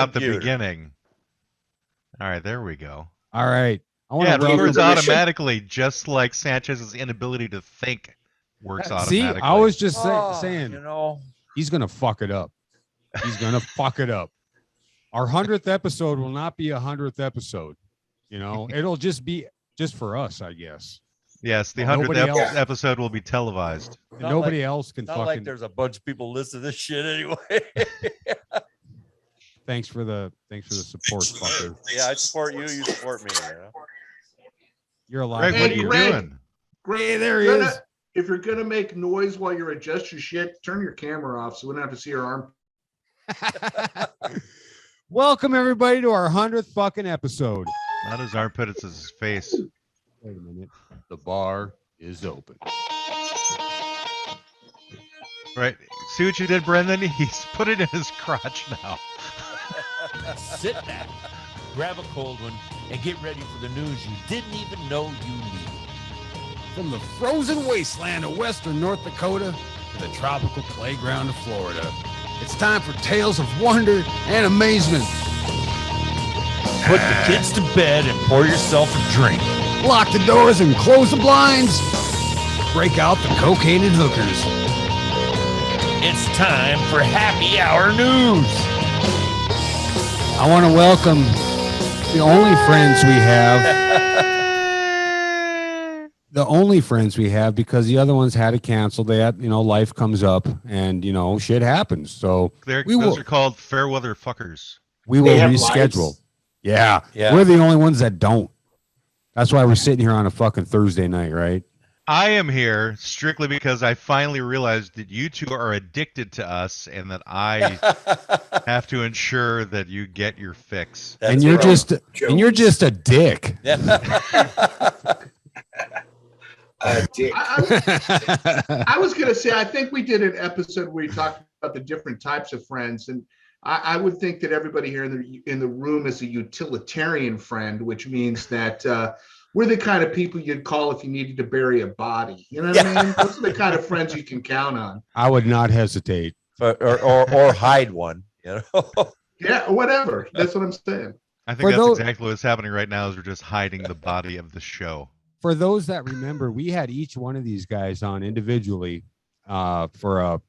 out the beginning. All right, there we go. All right. It works automatically, just like Sanchez's inability to think works automatically. See, I was just saying, you know, he's going to fuck it up. He's going to fuck it up. Our 100th episode will not be a 100th episode. You know, it'll just be just for us, I guess. Yes, the 100th episode will be televised. Nobody else can not fucking. Like there's a bunch of people listening to this shit anyway. Thanks for the support, fucker. Yeah, I support you. You support me. You know? You're alive. Greg, what are you doing? Greg, hey, there he is. If you're gonna make noise while you adjust your shit, turn your camera off so we don't have to see your arm. Welcome everybody to our 100th fucking episode. Not his armpit, it's his face. Wait a minute. The bar is open. Right. See what you did, Brendan? He's put it in his crotch now. Sit down, grab a cold one, and get ready for the news you didn't even know you needed. From the frozen wasteland of western North Dakota to the tropical playground of Florida, it's time for tales of wonder and amazement. Put the kids to bed and pour yourself a drink. Lock the doors and close the blinds. Break out the cocaine and hookers. It's time for happy hour news. I want to welcome the only friends we have. The only friends we have, because the other ones had to cancel. They had, life comes up and, shit happens. So those are called fair weather fuckers. We will reschedule. Yeah. We're the only ones that don't. That's why we're sitting here on a fucking Thursday night, right? I am here strictly because I finally realized that you two are addicted to us and that I have to ensure that you get your fix. And you're just a dick. Dick. I was going to say, I think we did an episode where we talked about the different types of friends, and I would think that everybody here in the room is a utilitarian friend, which means that we're the kind of people you'd call if you needed to bury a body. You know what I mean? Those are the kind of friends you can count on. I would not hesitate, or hide one. Yeah, whatever. That's what I'm saying. I think that's exactly what's happening right now. Is we're just hiding the body of the show. For those that remember, we had each one of these guys on individually for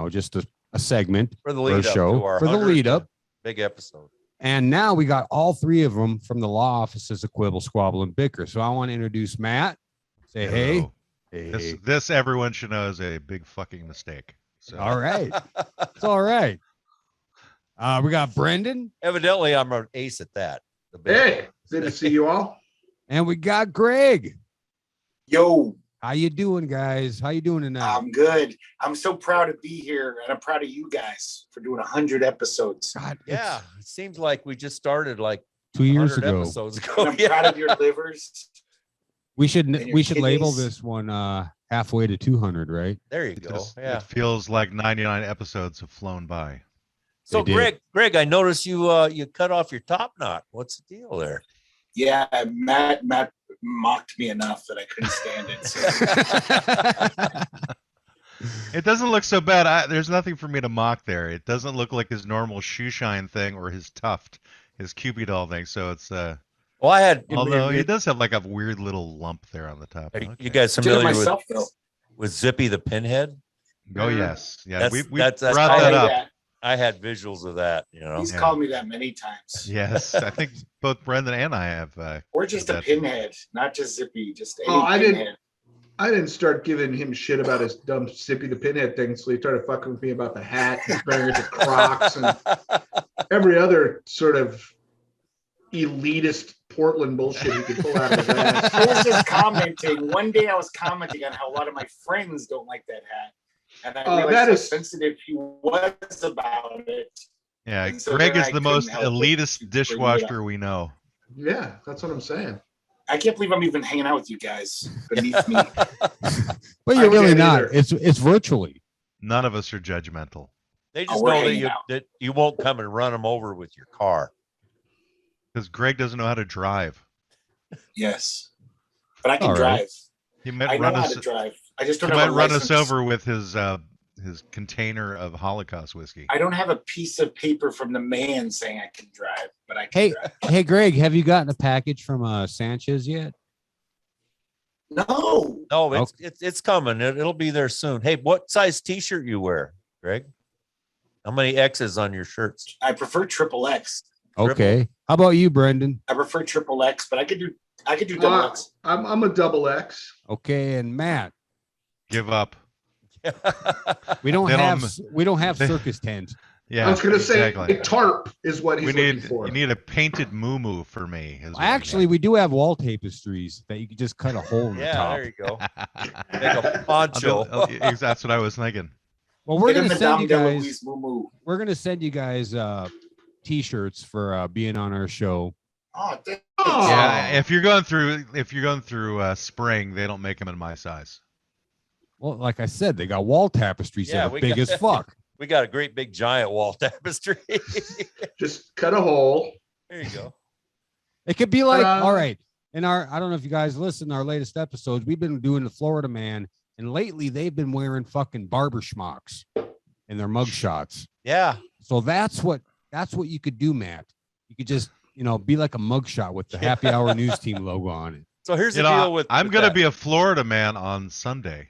just a segment for the lead show for the lead up. Big episode. And now we got all three of them from the law offices of Quibble, Squabble, and Bicker. So I want to introduce Matt. Say hello. Hey. This everyone should know is a big fucking mistake. So. All right. It's all right. We got Brendan. Evidently, I'm an ace at that. Hey, good to see you all. And we got Greg. Yo. How you doing, guys? How you doing tonight? I'm good. I'm so proud to be here, and I'm proud of you guys for doing 100 episodes. God, yeah, it seems like we just started like 2 years ago. Episodes ago. And I'm proud of your livers. We should label this one halfway to 200, right? There you go. Yeah, it feels like 99 episodes have flown by. So Greg, I noticed you cut off your top knot. What's the deal there? Yeah, Matt mocked me enough that I couldn't stand it. So. It doesn't look so bad. There's nothing for me to mock there. It doesn't look like his normal shoe shine thing or his tuft, his Cupid doll thing. So it's well, I had. Although he does have like a weird little lump there on the top. Are you guys familiar with Zippy the Pinhead? Oh yes, yeah. We that's brought that up. I had visuals of that. He's called me that many times. Yes, I think both Brendan and I have. Or just a pinhead, not just Zippy, just a pinhead. I didn't start giving him shit about his dumb Zippy the Pinhead thing, so he started fucking with me about the hat, comparing it to Crocs, and every other sort of elitist Portland bullshit he could pull out of his ass. I was just commenting. One day I was commenting on how a lot of my friends don't like that hat. And I realized how sensitive he was about it. Yeah, so Greg is the most elitist dishwasher we know. Yeah, that's what I'm saying. I can't believe I'm even hanging out with you guys beneath me. But you're really not. It's virtually. None of us are judgmental. They just know that you won't come and run them over with your car. Because Greg doesn't know how to drive. Yes, but I can drive. He might I know how to drive. I just don't might run us over with his his container of Holocaust whiskey. I don't have a piece of paper from the man saying I can drive, but I can drive. Hey, Greg, have you gotten a package from Sanchez yet? No. No, it's coming. It'll be there soon. Hey, what size T-shirt you wear, Greg? How many X's on your shirts? I prefer XXX. Okay. How about you, Brendan? I prefer XXX, but I could do double X. I'm a double X. Okay, and Matt. Give up. We don't have circus tent. Yeah, I was going to exactly. say tarp is what he's looking for. You need a painted moo for me. Actually, we do have wall tapestries that you can just cut a hole in the top. There you go. Make a poncho. That's what I was thinking. Well, we're going to send you guys. We're going to send you guys T-shirts for being on our show. Oh, thanks. Yeah, if you're going through spring, they don't make them in my size. Well, like I said, they got wall tapestries that are big as fuck. We got a great big giant wall tapestry. Just cut a hole. There you go. It could be like, all right. In I don't know if you guys listen to our latest episodes, we've been doing the Florida Man, and lately they've been wearing fucking barber schmucks in their mug shots. Yeah. So that's what you could do, Matt. You could just, be like a mug shot with the Happy Hour News Team logo on it. So here's the deal I'm going to be a Florida man on Sunday.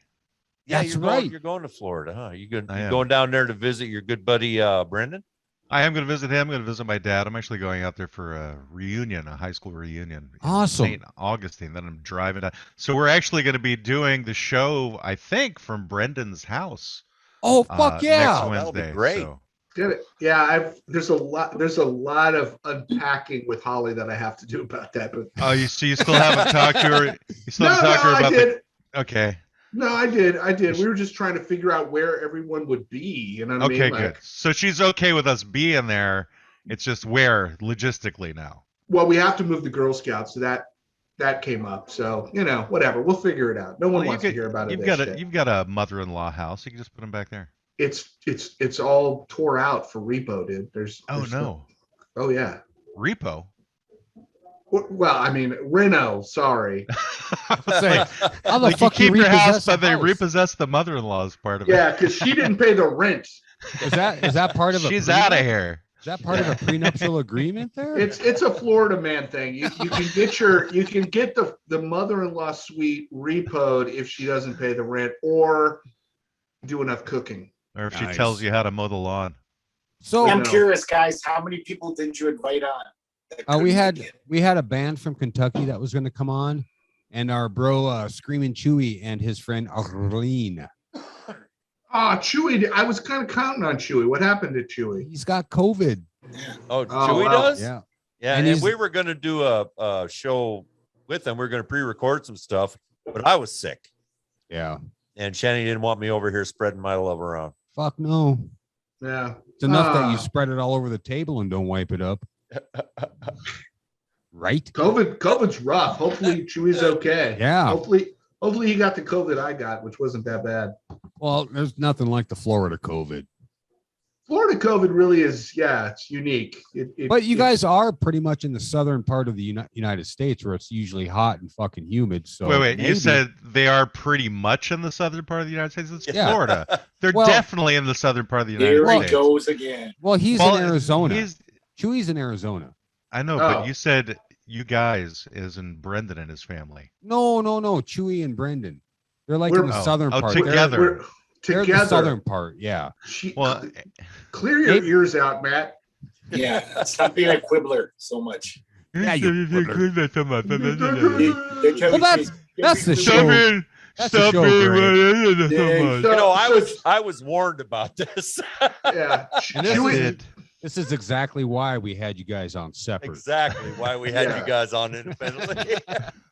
Yeah, that's right. You're going to Florida, huh? You're going down there to visit your good buddy Brendan? I am going to visit him. I'm going to visit my dad. I'm actually going out there for a reunion, a high school reunion. Awesome. St. Augustine. Then I'm driving down. So we're actually going to be doing the show, I think, from Brendan's house. Oh, fuck yeah. Next Wednesday. That'll be great. So. Get it? Yeah, there's a lot of unpacking with Holly that I have to do about that. But you still haven't talked to her. You still haven't talked to her about I did. Okay. No, I did. We were just trying to figure out where everyone would be. You know what I mean? Okay, good. So she's okay with us being there. It's just where logistically now. Well, we have to move the Girl Scouts, so that came up. So whatever. We'll figure it out. No one wants to hear about it. You've got a mother-in-law house. You can just put them back there. It's all tore out for repo, dude. There's no. Oh yeah. Repo. Well, I mean Reno. Sorry. How the fuck you keep your house, but they repossess the mother-in-law's part of it. Yeah, because she didn't pay the rent. Is that part of She's out of here. Is that part of a prenuptial agreement there? It's a Florida man thing. You can get the mother-in-law suite repoed if she doesn't pay the rent or do enough cooking. Or if she tells you how to mow the lawn. So I'm curious, guys, how many people did you invite on? We had a band from Kentucky that was going to come on, and our bro Screaming Chewy and his friend Arlene. Chewy! I was kind of counting on Chewy. What happened to Chewy? He's got COVID. Oh, Chewy does? Yeah. Yeah, and we were going to do a show with him. We were going to pre-record some stuff, but I was sick. Yeah. And Shanny didn't want me over here spreading my love around. Fuck no. Yeah. It's enough that you spread it all over the table and don't wipe it up. Right? COVID's rough. Hopefully Chewy's okay. Yeah. Hopefully he got the COVID I got, which wasn't that bad. Well, there's nothing like the Florida COVID. Florida COVID really is, it's unique. But you guys are pretty much in the southern part of the United States where it's usually hot and fucking humid. So wait, you said they are pretty much in the southern part of the United States? It's Florida. They're Well, definitely in the southern part of the United States. Here he goes again. Well, he's in Arizona. Chewy's in Arizona. I know, but you said you guys is in Brendan and his family. No. Chewy and Brendan. They're like in the southern part. Together. They're the southern part, yeah. Clear your ears out, Matt. Yeah, stop being a quibbler so much. Yeah, you well, that's the show. That's the show. I was warned about this. Yeah, and this is exactly why we had you guys on separate. Exactly why we had you guys on independently.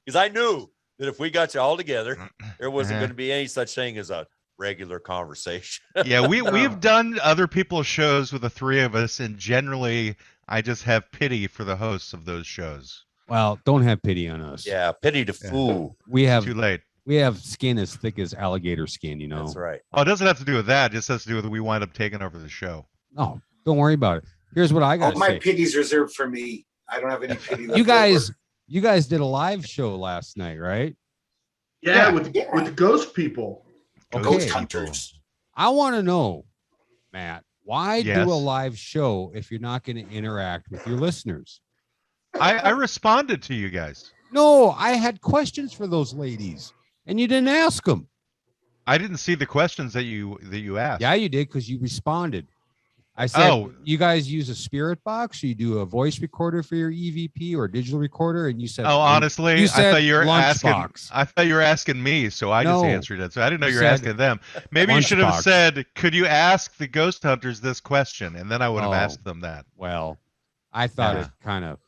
Because I knew that if we got you all together, there wasn't going to be any such thing as a regular conversation. Yeah, we've done other people's shows with the three of us, and generally I just have pity for the hosts of those shows. Well, don't have pity on us. Yeah, pity to fool. We have too late. We have skin as thick as alligator skin, you know. That's right. Oh, it doesn't have to do with that. It just has to do with we wind up taking over the show. No, don't worry about it. Here's what I got. All my pity's reserved for me. I don't have any pity left. You guys did a live show last night, right? Yeah, with the ghost people. Ghost hunters. I want to know, Matt, why Yes. do a live show if you're not going to interact with your listeners? I responded to you guys. No, I had questions for those ladies, and you didn't ask them. I didn't see the questions that you asked. Yeah, you did, because you responded. I said, Oh. you guys use a spirit box, or you do a voice recorder for your EVP or a digital recorder, and you said, Oh, honestly, you I said thought you were asking. lunchbox. I thought you were asking me, so I just No. answered it. So I didn't know You you were said asking them. Maybe you should have lunchbox. said, "Could you ask the ghost hunters this question?" And then I would have Oh. asked them that. Well, I thought Yeah. it kind of.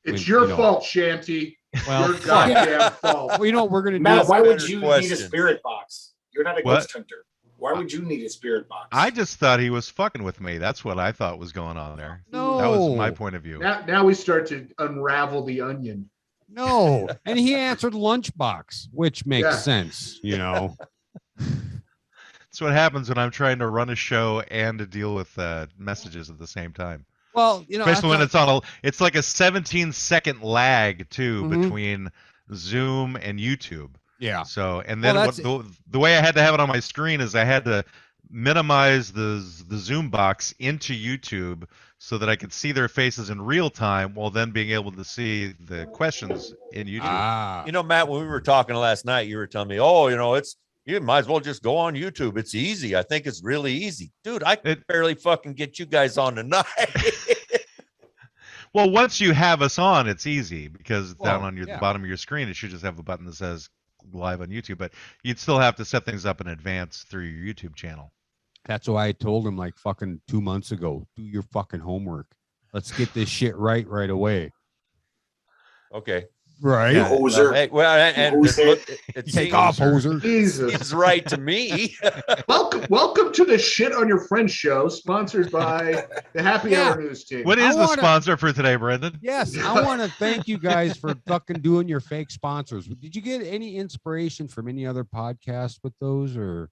It's when, your you know- fault, Shanty. Well, Your goddamn fault. well, you know what we're gonna Matt, do? why would better you need a question. spirit box? You're not a What? ghost hunter. Why would you need a spirit box? I just thought he was fucking with me. That's what I thought was going on there. No, That was my point of view. Now we start to unravel the onion. No, and he answered lunchbox, which makes Yeah. sense. You know, That's what happens when I'm trying to run a show and to deal with messages at the same time. well, you know, Especially when I it's on it's like a 17-second lag too Mhm. between Zoom and YouTube. yeah. So, and then Well, the way I had to have it on my screen is I had to minimize the Zoom box into YouTube so that I could see their faces in real time, while then being able to see the questions in YouTube. Ah, You know, Matt, when we were talking last night, you were telling me, oh, you know, you might as well just go on YouTube. It's easy. I think it's really easy. Dude, I could barely fucking get you guys on tonight. Well, once you have us on, it's easy because Well, down on the yeah. bottom of your screen, it should just have a button that says live on YouTube, but you'd still have to set things up in advance through your YouTube channel. that's why I told him like fucking 2 months ago. Do your fucking homework. Let's get this shit right away. Okay. Right. You hoser. Hey, well, and Hoser. look, it Take seems- off, hoser. Jesus. Seems right to me. Welcome to the Shit on Your Friend show, sponsored by the Happy Yeah. Hour News Team. What I is the wanna- sponsor for today, Brendan? Yes, I want to thank you guys for fucking doing your fake sponsors. Did you get any inspiration from any other podcast with those, or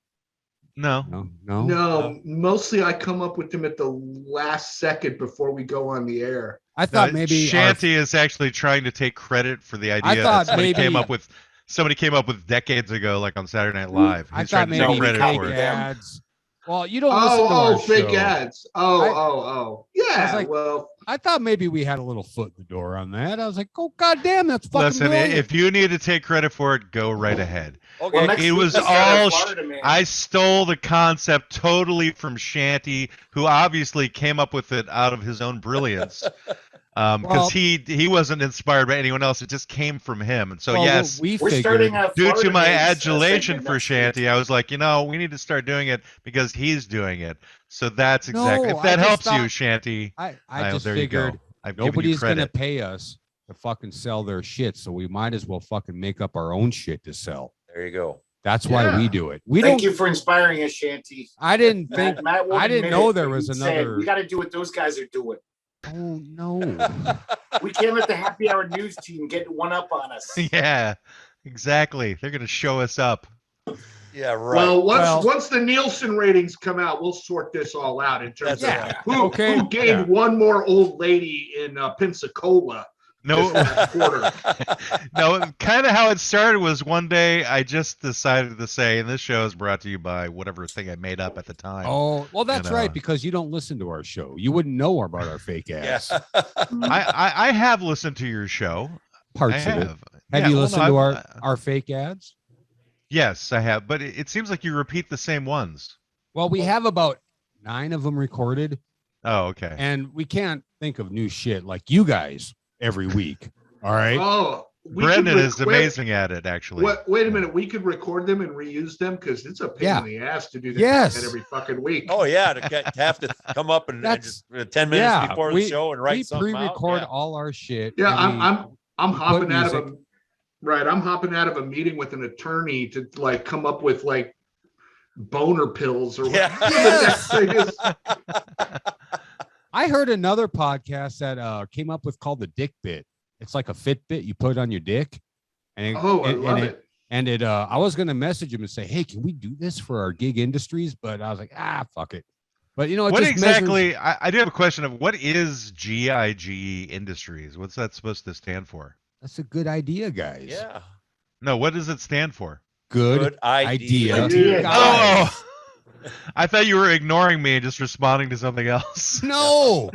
No. no? No, mostly I come up with them at the last second before we go on the air. I thought maybe our- Shanty is actually trying to take credit for the idea thought that somebody came maybe- up with decades ago, like on Saturday Night Live. I He's thought trying to maybe take credit fake for it. ads. Well, you don't listen to Oh, our fake show. ads. I Yeah, was like, well, I thought maybe we had a little foot in the door on that. I was like, oh goddamn, that's fucking Listen, brilliant. if you need to take credit for it, go right ahead. Okay. Well, next It week, was let's start all. at Florida Man. I stole the concept totally from Shanty, who obviously came up with it out of his own brilliance. Because Well- he wasn't inspired by anyone else; it just came from him. And so, Well, yes, we We're figured. starting a due to Florida my Man's, adulation segment for next week. Shanty, I was like, we need to start doing it because he's doing it. So that's No, exactly. If I that just helps you, thought- Shanty, I just there you go. figured I've given you nobody's gonna credit. pay us to fucking sell their shit, so we might as well fucking make up our own shit to sell. There you go. That's why Yeah. we do it. We Thank don't. you for inspiring us, Shanty. I didn't think. Matt won't I didn't admit know it, there but was he said, another. we got to do what those guys are doing. Oh no. We can't let the Happy Hour News Team get one up on us. Yeah, exactly. They're gonna show us up. Yeah, right. well, Well- once the Nielsen ratings come out, we'll sort this all out in terms That's of Yeah. who, Okay. who gained Yeah. one more old lady in Pensacola No, this quarter. no. Kind of how it started was one day I just decided to say, and this show is brought to you by whatever thing I made up at the time. Oh well, that's You know. right, because you don't listen to our show. You wouldn't know about our fake ads. Yeah. I have listened to your show. Parts I of it. have. Have Yeah, you well, no, listened to I've- our fake ads? Yes, I have. But it seems like you repeat the same ones. Well, we have about 9 of them recorded, Oh, okay. and we can't think of new shit like you guys every week. All right. Oh, we Brendan could is wait- amazing at it, actually. Wait a minute. We could record them and reuse them because it's a pain Yeah. in the ass to do that Yes. every fucking week. Oh yeah, to have to come up and That's- just 10 minutes yeah, before we- the show and we write something out. pre-record Yeah. all our shit. Yeah, and I'm we put hopping out of music. I'm hopping out of a meeting with an attorney to like come up with like boner pills or Yeah. whatever that thing is. I heard another podcast that came up with called the Dick Bit. It's like a Fitbit you put on your dick. And Oh, I love it. And I was gonna message him and say, hey, can we do this for our gig industries? But I was like, fuck it. But it What just exactly? I do have a question of what is GIG Industries? What's that supposed to stand for? that's a good idea, guys. Yeah. No, what does it stand for? Good idea. Idea. Oh, I thought you were ignoring me and just responding to something else. No,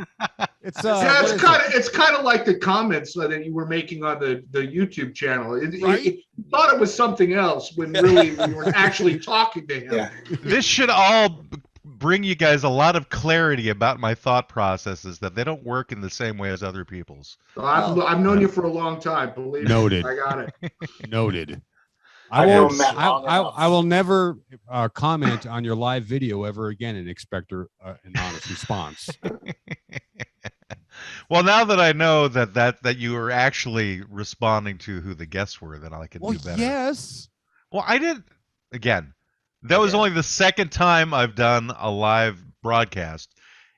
it's it's kind of like the comments that you were making on the YouTube channel. Right? You thought it was something else when really we were actually talking to him. Yeah. This should all bring you guys a lot of clarity about my thought processes, that they don't work in the same way as other people's. I've known you for a long time. Believe me. Noted. I got it. Noted. I will never comment on your live video ever again and expect an honest response. Well, now that I know that you were actually responding to who the guests were, then I can do better. Yes. Well, I did. Again, that was only the second time I've done a live broadcast.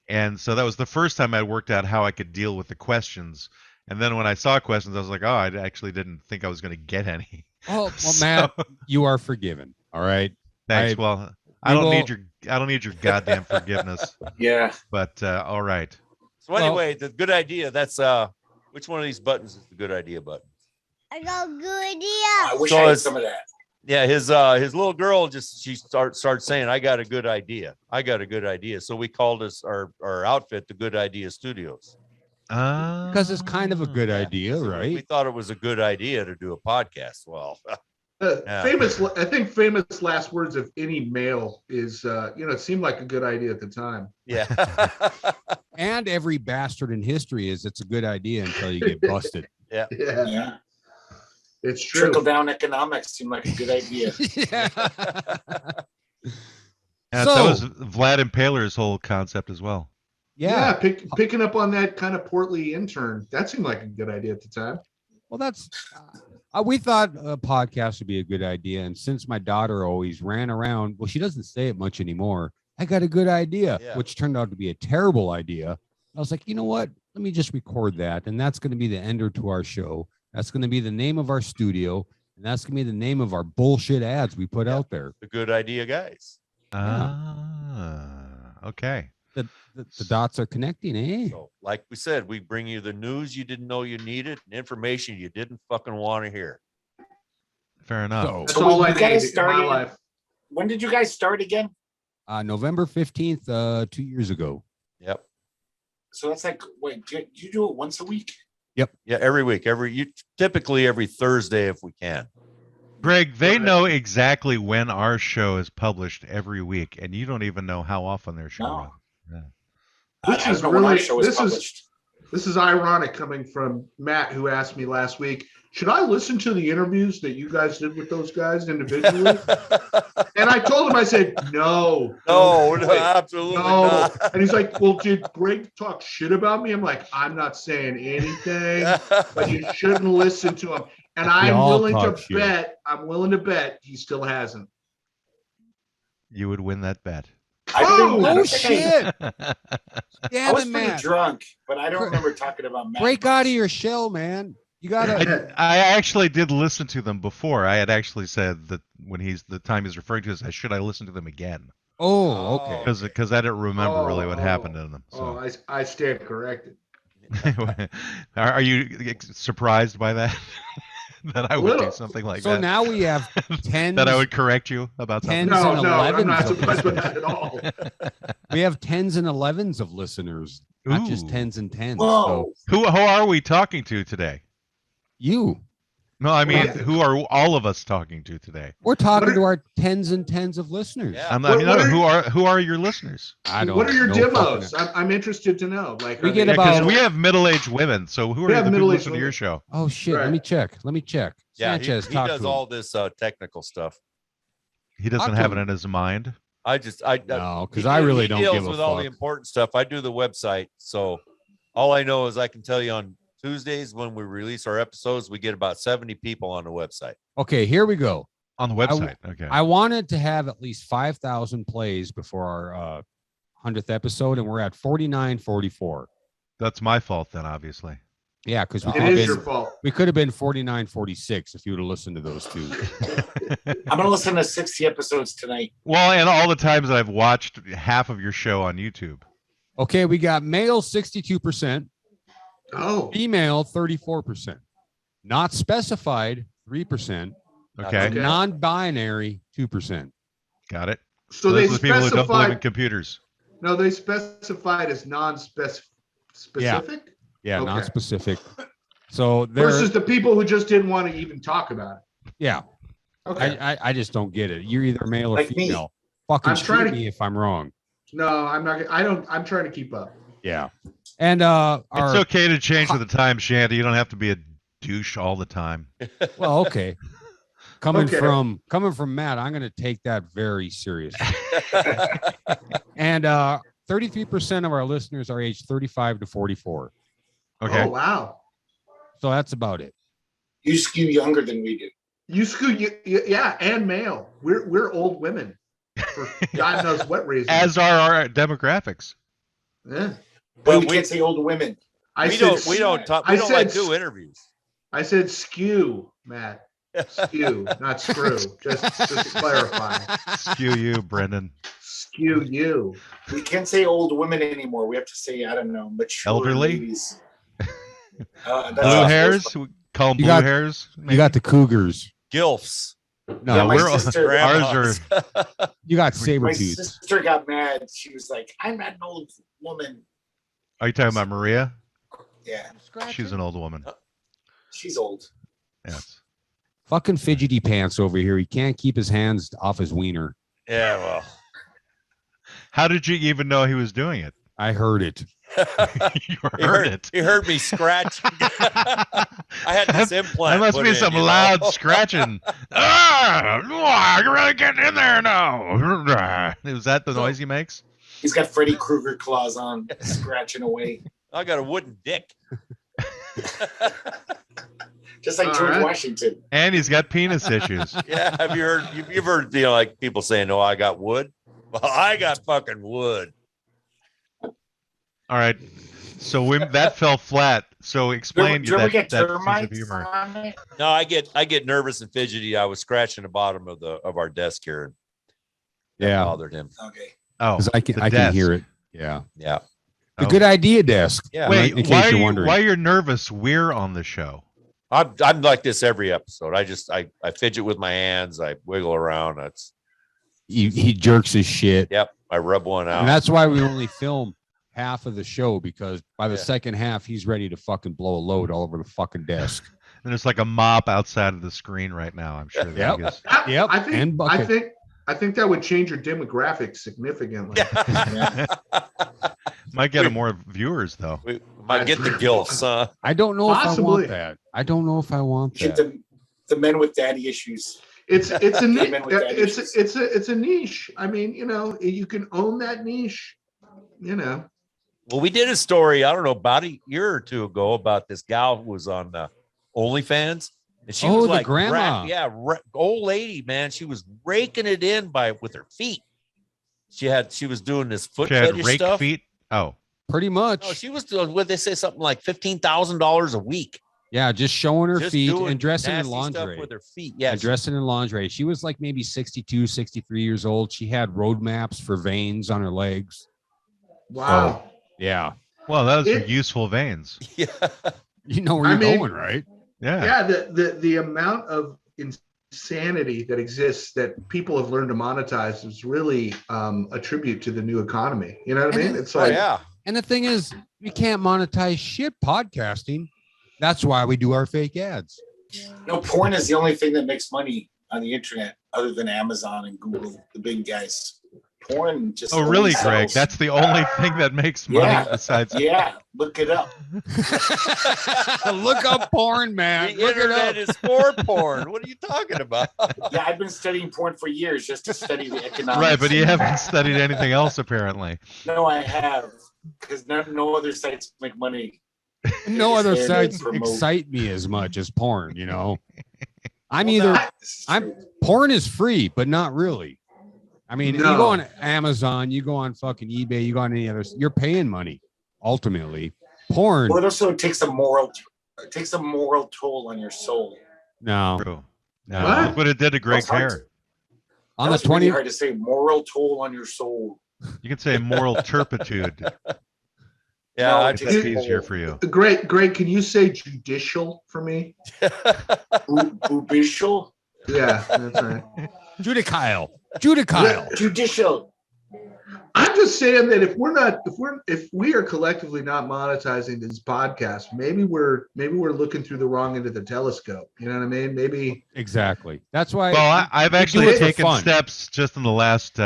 And so that was the first time I worked out how I could deal with the questions. And then when I saw questions, I was like, oh, I actually didn't think I was going to get any. Oh, well, Matt, you are forgiven. All right. Thanks. I don't need your goddamn forgiveness. Yeah. But all right. So anyway, the good idea. That's which one of these buttons is the good idea button? I got a good idea. I wish I had some of that. Yeah, his little girl she started saying, "I got a good idea. I got a good idea." So we called our outfit the Good Idea Studios. Because it's kind of a good idea, so right? We thought it was a good idea to do a podcast. Well, I think famous last words of any male is, it seemed like a good idea at the time. Yeah. And every bastard in history is it's a good idea until you get busted. Yeah. It's true. Trickle down economics seemed like a good idea. That was Vlad Impaler's whole concept as well. Yeah, picking up on that kind of portly intern. That seemed like a good idea at the time. Well, that's we thought a podcast would be a good idea. And since my daughter always ran around, well, she doesn't say it much anymore. I got a good idea, which turned out to be a terrible idea. I was like, you know what? Let me just record that. And that's going to be the ender to our show. That's going to be the name of our studio. And that's going to be the name of our bullshit ads we put out there. The Good Idea Guys. Okay. The dots are connecting, eh? So, like we said, we bring you the news you didn't know you needed and information you didn't fucking want to hear. Fair enough. That's all I need in my life. When did you guys start again? November 15th, 2 years ago. Yep. So that's like, wait, do you do it once a week? Yep. Yeah, every week. Typically every Thursday if we can. Greg, they know exactly when our show is published every week, and you don't even know how often their show runs. Yeah. This is ironic coming from Matt, who asked me last week, should I listen to the interviews that you guys did with those guys individually? And I told him, I said, no, absolutely not. And he's like, well, did Greg talk shit about me? I'm like, I'm not saying anything, but you shouldn't listen to him. And I'm willing to bet he still hasn't. You would win that bet. Oh shit! I was pretty drunk, but I don't remember talking about Matt. Break out of your shell, man. You gotta. I actually did listen to them before. I had actually said that when the time he's referring to is, should I listen to them again? Oh, okay. Because I didn't remember really what happened in them. So. I stand corrected. Are you surprised by that? That I would do something like that. So now we have 10 that I would correct you about something. No, I'm not surprised by that at all. We have 10s and 11s of listeners, not just 10s and 10s. Whoa. So who are we talking to today? You. No, I mean, who are all of us talking to today? We're talking to our 10s and 10s of listeners. Yeah. Who are your listeners? I don't. What are your know demos? I'm interested to know. Like we get because we have middle-aged women. So who are the people listening to your show? Oh shit! Right. Let me check. Yeah, Sanchez, he does all this technical stuff. He doesn't have it in his mind. No, because I really don't give a fuck. He deals with all the important stuff. I do the website, so all I know is I can tell you on Tuesdays when we release our episodes, we get about 70 people on the website. Okay, here we go. On the website. Okay. I wanted to have at least 5,000 plays before our 100th episode, and we're at 4944. That's my fault then, obviously. Yeah, because we could have been 4946 if you would have listened to those two. I'm gonna listen to 60 episodes tonight. Well, and all the times that I've watched half of your show on YouTube. Okay, we got male 62%. Oh. Female 34%. Not specified 3%. Okay. Non-binary 2%. Got it. So those they are the people who don't believe in specified. computers. No, they specified as non-specific. Yeah, Okay. non-specific. So Versus the people who just didn't want to even talk about it. Yeah. Okay. I just don't get it. You're either male or Like female. me. Fucking I'm trying shoot to- me if I'm wrong. No, I'm not. I'm trying to keep up. Yeah. And It's okay to change with the time, Shandy. You don't have to be a douche all the time. well, okay. Coming Okay. from Matt, I'm going to take that very seriously. And 33% of our listeners are aged 35 to 44. Okay. Oh wow. So that's about it. You skew younger than we do. You scoot. Yeah, and male. We're old women. For God knows what reason. As are our demographics. Yeah. But we can't say old women. We don't like do interviews. I said skew, Matt. Skew, not screw. Just to clarify. Skew you, Brendan. Skew you. We can't say old women anymore. We have to say, I don't know, mature Elderly? ladies. Blue hairs? We call them You blue got- hairs? You got the Cougars. Gilfs. No, Yeah, my we're sister, ours are you got my saber-tooths. sister got mad. She was like, I'm not an old woman. Are you talking about Maria? Yeah, She's an old woman. she's old. Yes. Fucking fidgety pants over here. He can't keep his hands off his wiener. Yeah, well. How did you even know he was doing it? I heard it. You heard it. He heard me scratch. I had this implant. That must put be in, some you know? loud scratching. You're really getting in there now. Is that the noise he makes? He's got Freddy Krueger claws on, scratching away. I got a wooden dick. Just like All George right. Washington. And he's got penis issues. Yeah, have you heard? You've heard, like people saying, "Oh, I got wood." Well, I got fucking wood. All right. So that fell flat. So explain Do you ever that get sense of termites humor. on it? No, I get nervous and fidgety. I was scratching the bottom of our desk here, and that Yeah. bothered him. Okay. Oh, Because I can the desk. hear it. Yeah. Yeah. The Oh. good idea desk. Yeah. Wait, in case why are you're you wondering. why you're nervous? We're on the show. I'm like this every episode. I fidget with my hands. I wiggle around. That's He jerks his shit. yep. I rub one out. And that's why we only film half of the show, because by the Yeah. second half, he's ready to fucking blow a load all over the fucking desk. And there's like a mop outside of the screen right now. I'm sure. Yep. That is. Yep. I and bucket. think that would change your demographics significantly. Might get more viewers though. We might get the gilfs, huh? I don't know if I Possibly. want that. I don't know if I want Get that. the men with daddy issues. It's a Men with daddy it's issues. it's a niche. I mean, you can own that niche. Well, we did a story, I don't know, about a year or two ago about this gal who was on OnlyFans. And she Oh, was the like, grandma. old lady, man. She was raking it in with her feet. She was doing this foot She had fetish rake stuff. feet. Oh, Pretty much. No, she was doing what they say, something like $15,000 a week. Yeah, just showing her Just feet doing and dressing in nasty stuff lingerie. with her feet. Yeah, And dressing in lingerie. She was like maybe 62, 63 years old. She had road maps for veins on her legs. Wow. Yeah. well, those are It- useful veins. yeah. You know where I you're mean- going, right? Yeah. Yeah, the amount of insanity that exists that people have learned to monetize is really a tribute to the new economy. You know what I mean? It's Oh like, yeah. And the thing is, we can't monetize shit podcasting. That's why we do our fake ads. No, porn is the only thing that makes money on the internet other than Amazon and Google, the big guys. Porn just. Oh, only really, Greg? sells. That's the only thing that makes money Yeah. besides. Yeah, look it up. Look up porn, man. The Look it internet up. is for porn. What are you talking about? Yeah, I've been studying porn for years just to study the economics. Right, but you haven't studied anything else apparently. No, I have, because no other sites make money. No other They're sites to promote. excite me as much as porn, you know. I'm Well, either that's I'm true. porn is free, but not really. I mean, you No. go on Amazon, you go on fucking eBay, you go on any other, you're paying money ultimately. Porn, Well, it also takes a moral toll on your soul. no. True. No, What? look what it did to Greg's That's hard hair. On That the was 20, really hard to say. Moral toll on your soul. You could say moral turpitude. Yeah, No, I it If takes that's a easier toll. for you. Greg, can you say judicial for me? Judicial. Yeah, that's right. Judicial. Judicial. Judicial. I'm just saying that if we are collectively not monetizing this podcast, maybe we're looking through the wrong end of the telescope. You know what I mean? Maybe Exactly. That's why. Well, I've actually taken fun. steps just in the last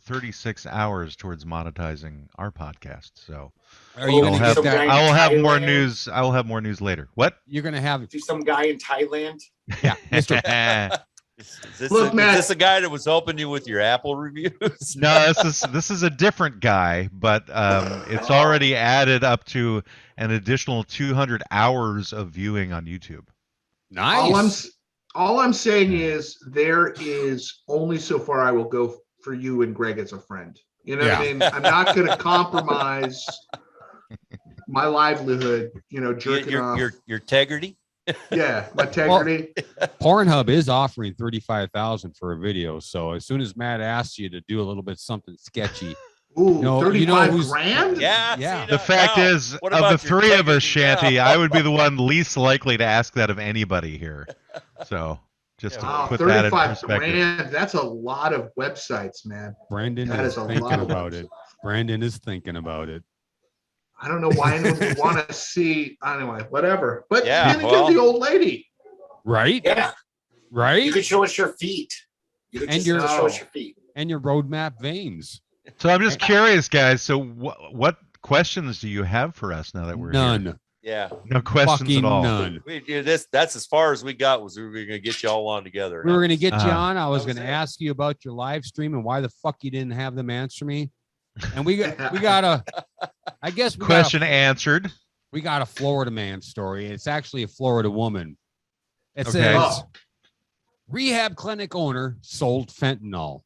36 hours towards monetizing our podcast. So Are you going to get that? I will have more news. I will have more news later. What? You're going to have some guy in Thailand? Yeah, Mr. Is this a guy that was helping you with your Apple reviews? No, this is a different guy, but it's already added up to an additional 200 hours of viewing on YouTube. Nice. All I'm saying is there is only so far I will go for you and Greg as a friend. You know what I mean? I'm not going to compromise my livelihood. You know, jerking off. Your integrity. Yeah, my integrity. Well, Pornhub is offering $35,000 for a video. So as soon as Matt asks you to do a little bit something sketchy, ooh, 35 grand? Yeah. The fact is, of the three of us, Shanty, I would be the one least likely to ask that of anybody here. So just to put that in perspective. Grand, that's a lot of websites, man. Brandon is thinking about it. Brandon is thinking about it. I don't know why anyone would want to see. Anyway, whatever. But yeah, get the old lady. Right? Yeah. Right? You could show us your feet. You could show us your feet. And your roadmap veins. So I'm just curious, guys. So what questions do you have for us now that we're None. here? Yeah. No questions Fucking at all. None. That's as far as we got. Was we were going to get you all on together. We were going to get you on. I was going to ask you about your live stream and why the fuck you didn't have them answer me. And we got a, I guess we question answered. We got a Florida man story. It's actually a Florida woman. It says rehab clinic owner sold fentanyl.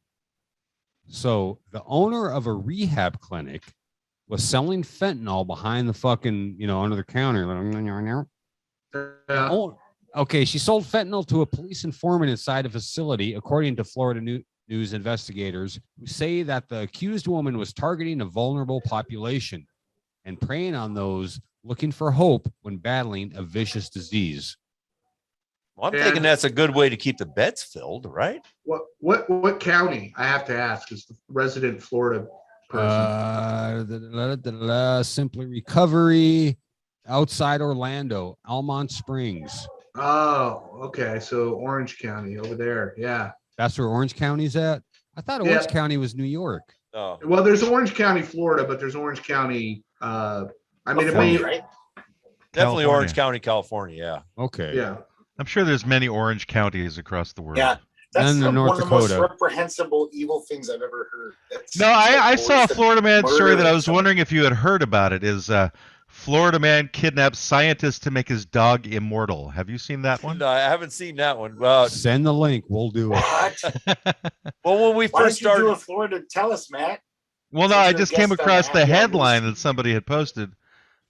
So the owner of a rehab clinic was selling fentanyl behind the fucking, under the counter. Okay, she sold fentanyl to a police informant inside a facility, according to Florida News investigators, who say that the accused woman was targeting a vulnerable population and preying on those looking for hope when battling a vicious disease. Well, I'm thinking that's a good way to keep the beds filled, right? What county? I have to ask, is the resident Florida person? Simply Recovery, outside Orlando, Almont Springs. Oh, okay. So Orange County over there. Yeah. That's where Orange County's at? I thought Orange County was New York. Oh. Well, there's Orange County, Florida, but there's Orange County. Right? Definitely California. Orange County, California. Yeah. Okay. Yeah. I'm sure there's many orange counties across the world. Yeah. That's North one Dakota. of the most reprehensible evil things I've ever heard. I saw a Florida man story that I was wondering if you had heard about it. Is Florida man kidnaps scientist to make his dog immortal. Have you seen that one? No, I haven't seen that one. Well, send the link. We'll do it. Well, when we first started in Florida, tell us, Matt. Well, no, I just came across the headline that somebody had posted,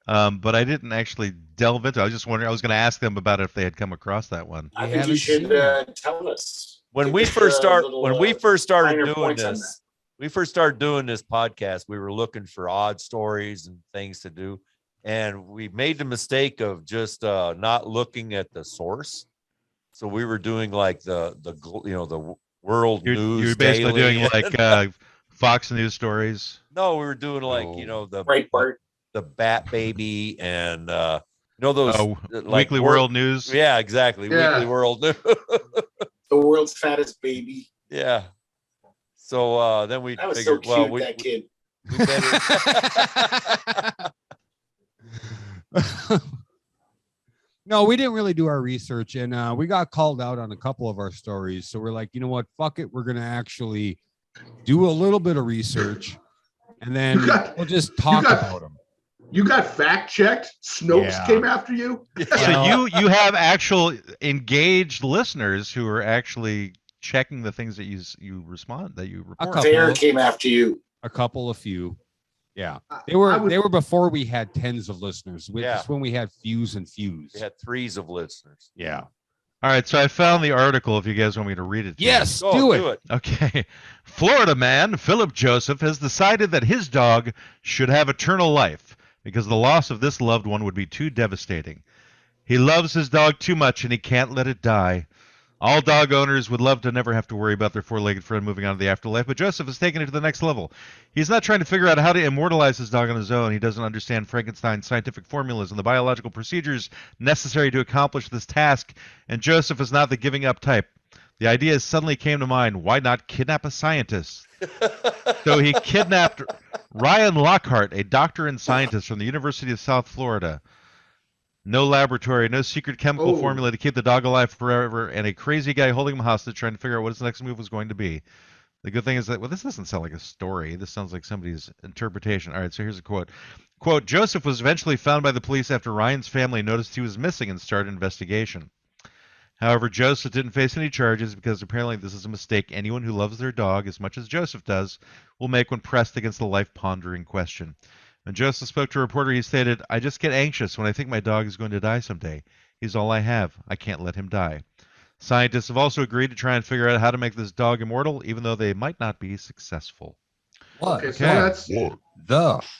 but I didn't actually delve into it. I was just wondering. I was going to ask them about it if they had come across that one. I think you should tell us. When we first started doing this, we first started doing this podcast. We were looking for odd stories and things to do. And we made the mistake of just not looking at the source. So we were doing like the world news. You're basically daily. doing like Fox News stories. No, we were doing like the Bat Baby and those like Weekly World News. Yeah, exactly. Yeah. Weekly World News. The world's fattest baby. Yeah. So then we that was figured, so cute, that kid. We better. No, we didn't really do our research, and we got called out on a couple of our stories. So we're like, you know what? Fuck it. We're going to actually do a little bit of research, and then we'll just talk about them. You got fact checked. Snopes came after you. So you have actual engaged listeners who are actually checking the things that you report. Fair came after you. A few. Yeah, they were before we had tens of listeners. Just when we had fews and fews. We had threes of listeners. Yeah. All right, so I found the article. If you guys want me to read it, yes, do it. Okay, Florida man Philip Joseph has decided that his dog should have eternal life because the loss of this loved one would be too devastating. He loves his dog too much and he can't let it die. All dog owners would love to never have to worry about their four-legged friend moving on to the afterlife, but Joseph has taken it to the next level. He's not trying to figure out how to immortalize his dog on his own. He doesn't understand Frankenstein's scientific formulas and the biological procedures necessary to accomplish this task, and Joseph is not the giving up type. The idea suddenly came to mind, why not kidnap a scientist? So he kidnapped Ryan Lockhart, a doctor and scientist from the University of South Florida. No laboratory, no secret chemical formula to keep the dog alive forever, and a crazy guy holding him hostage trying to figure out what his next move was going to be. The good thing is that, well, this doesn't sound like a story. This sounds like somebody's interpretation. All right, so here's a quote. Quote, Joseph was eventually found by the police after Ryan's family noticed he was missing and started an investigation. However, Joseph didn't face any charges because apparently this is a mistake anyone who loves their dog as much as Joseph does will make when pressed against the life-pondering question. When Joseph spoke to a reporter, he stated, I just get anxious when I think my dog is going to die someday. He's all I have. I can't let him die. Scientists have also agreed to try and figure out how to make this dog immortal, even though they might not be successful. What? Okay, so that's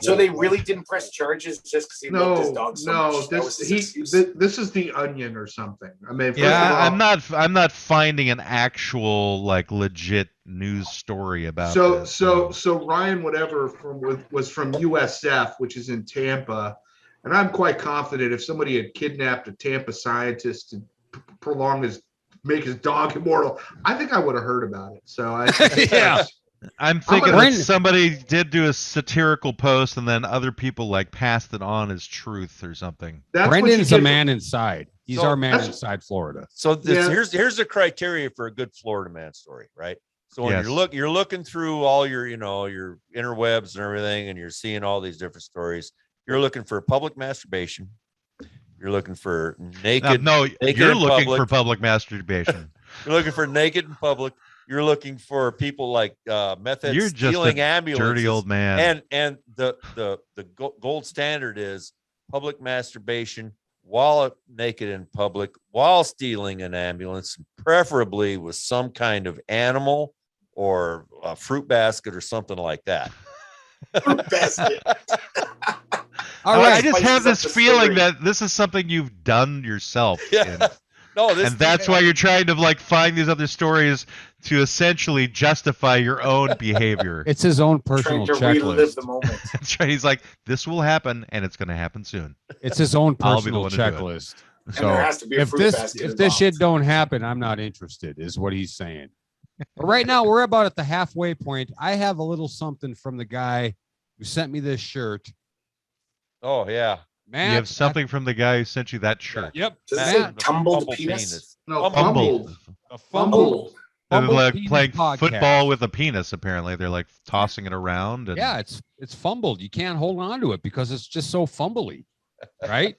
So they really didn't press charges just because he loved his dog so much? This is the Onion or something. I mean, I'm not finding an actual like legit news story about this. So Ryan whatever was from USF, which is in Tampa, and I'm quite confident if somebody had kidnapped a Tampa scientist to make his dog immortal, I think I would have heard about it. So yeah. I'm thinking that somebody did do a satirical post and then other people like passed it on as truth or something. Brendan's a man inside. He's our man inside Florida. So here's the criteria for a good Florida man story, right? So when you're looking through all your, your interwebs and everything, and you're seeing all these different stories, you're looking for public masturbation. You're looking for naked. You're looking for public masturbation. You're looking for naked in public. You're looking for people like meth heads You're stealing just a ambulances. dirty old man. And the gold standard is public masturbation while naked in public, while stealing an ambulance, preferably with some kind of animal or a fruit basket or something like that. Fruit basket. All right. I just have this feeling that this is something you've done yourself. Yeah. That's why you're trying to like find these other stories to essentially justify your own behavior. It's his own personal checklist. The moment. That's right. He's like, this will happen, and it's going to happen soon. It's his own personal checklist. So there has to be a if this shit don't happen, I'm not interested, is what he's saying. But right now, we're about at the halfway point. I have a little something from the guy who sent me this shirt. Oh yeah. Matt, you have something from the guy who sent you that shirt. Yep. Does it say tumbled penis? No, fumbled. A fumbled. They're like playing football with a penis. Apparently, they're like tossing it around. And... Yeah, it's fumbled. You can't hold on to it because it's just so fumbly, right?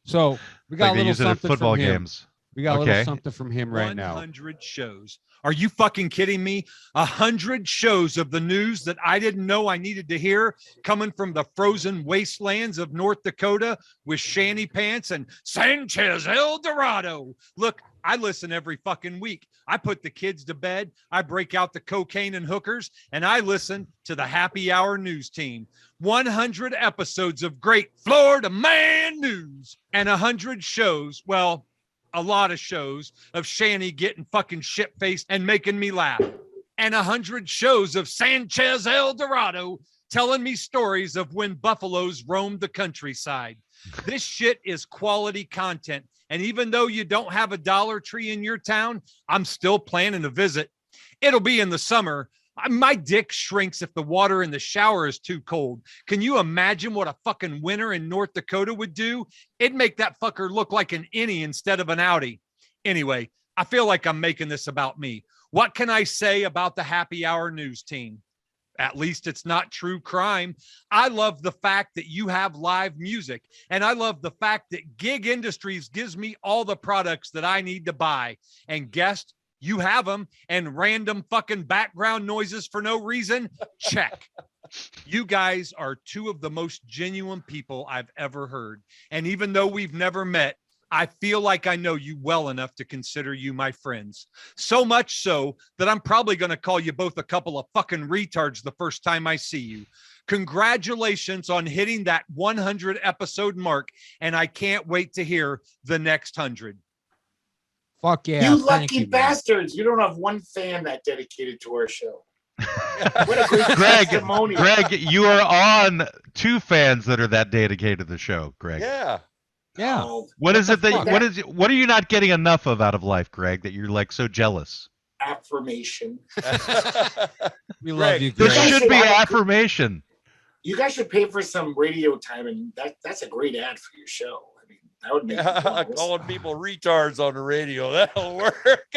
So we got a little something football from him. games. We got a little something from him right now. 100 shows. Are you fucking kidding me? 100 shows of the news that I didn't know I needed to hear coming from the frozen wastelands of North Dakota with Shanty Pants and Sanchez El Dorado. Look, I listen every fucking week. I put the kids to bed. I break out the cocaine and hookers, and I listen to the Happy Hour News Team. 100 episodes of great Florida man news and 100 shows. Well, a lot of shows of Shanny getting fucking shit-faced and making me laugh. And 100 shows of Sanchez El Dorado telling me stories of when buffaloes roamed the countryside. This shit is quality content. And even though you don't have a Dollar Tree in your town, I'm still planning a visit. It'll be in the summer. My dick shrinks if the water in the shower is too cold. Can you imagine what a fucking winter in North Dakota would do? It'd make that fucker look like an innie instead of an outie. Anyway, I feel like I'm making this about me. What can I say about the Happy Hour News Team? At least it's not true crime. I love the fact that you have live music. And I love the fact that Gig Industries gives me all the products that I need to buy. And guest, you have them, and random fucking background noises for no reason. Check. You guys are two of the most genuine people I've ever heard. And even though we've never met, I feel like I know you well enough to consider you my friends. So much so that I'm probably going to call you both a couple of fucking retards the first time I see you. Congratulations on hitting that 100 episode mark. And I can't wait to hear the next 100. Fuck yeah. You thank lucky man. bastards. You don't have one fan that dedicated to our show. What a great testimonial. Greg, you are on 2 fans that are that dedicated to the show, Greg. Yeah. Yeah. Oh, What is it that fuck? what are you not getting enough of out of life, Greg, that you're like so jealous? affirmation. We love you, This Greg. should be affirmation. You guys should pay for some radio time, and that's a great ad for your show. I mean, that would make calling people retards on the radio. That'll work.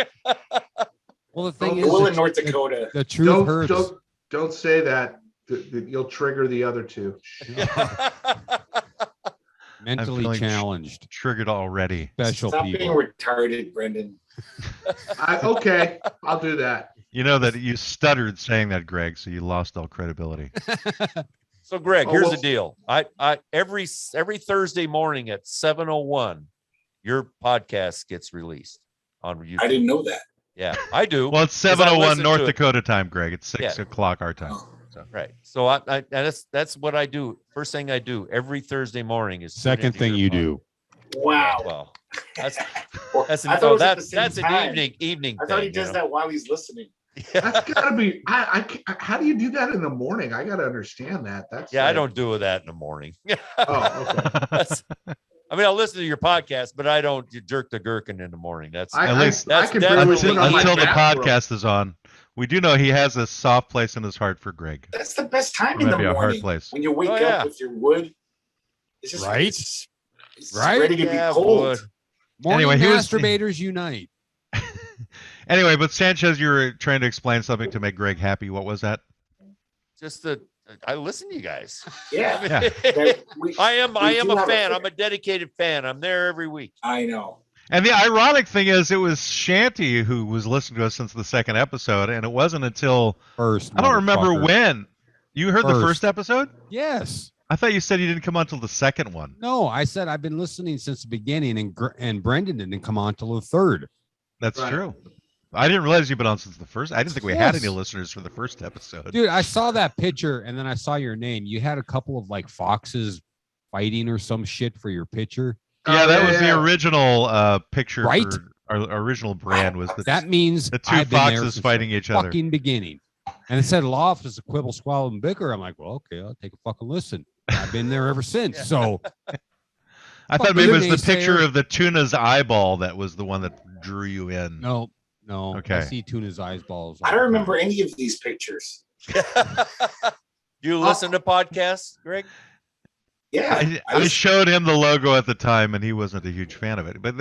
Well, the thing Will is, in North Dakota. the truth hurts. Don't say that. You'll trigger the other two. Mentally challenged. Triggered already. Special Stop people. being retarded, Brendan. Okay, I'll do that. You know that you stuttered saying that, Greg, so you lost all credibility. So, Greg, here's the deal. I every Thursday morning at 7:01, your podcast gets released on YouTube. I didn't know that. Yeah, I do. Well, it's 7:01 North Dakota time, Greg. It's 6 o'clock our time. So, right. So and that's what I do. First thing I do every Thursday morning is second thing you do. Wow. Well, that's that's an evening. I thought he thing, does that while he's listening. That's gotta be. How do you do that in the morning? I gotta understand that. That's I don't do that in the morning. Oh, okay. I mean, I'll listen to your podcast, but I don't jerk the gherkin in the morning. That's At least until the podcast is on. We do know he has a soft place in his heart for Greg. That's the best time Or in the maybe a hard morning. place. When you wake up with your wood. It's just Right? It's Right? ready to be cold. Morning Anyway, masturbators unite. Anyway, but Sanchez, you were trying to explain something to make Greg happy. What was that? just that I listen to you guys. Yeah. I am do a have fan. I'm a dedicated fan. I'm there every week. I know. And the ironic thing is, it was Shanty who was listening to us since the second episode, and it wasn't until first. I don't remember when. You heard the first episode? Yes. I thought you said you didn't come on till the second one. No, I said I've been listening since the beginning, and Brendan didn't come on till the third. That's true. I didn't realize you've been on since the first. I didn't think we had any listeners for the first episode. Dude, I saw that picture, and then I saw your name. You had a couple of like foxes fighting or some shit for your picture. Yeah, that was the original picture. Right? Our original brand was that means the two I've been there foxes since fighting the each other. fucking beginning. And it said loft is a quibble, squabble, and bicker. I'm like, well, okay, I'll take a fucking listen. I've been there ever since. So I thought maybe it was the picture of the tuna's eyeball that was the one that drew you in. No. Okay. I see tuna's eyeballs. I don't remember any of these pictures. You listen to podcasts, Greg? Yeah. I showed him the logo at the time, and he wasn't a huge fan of it. But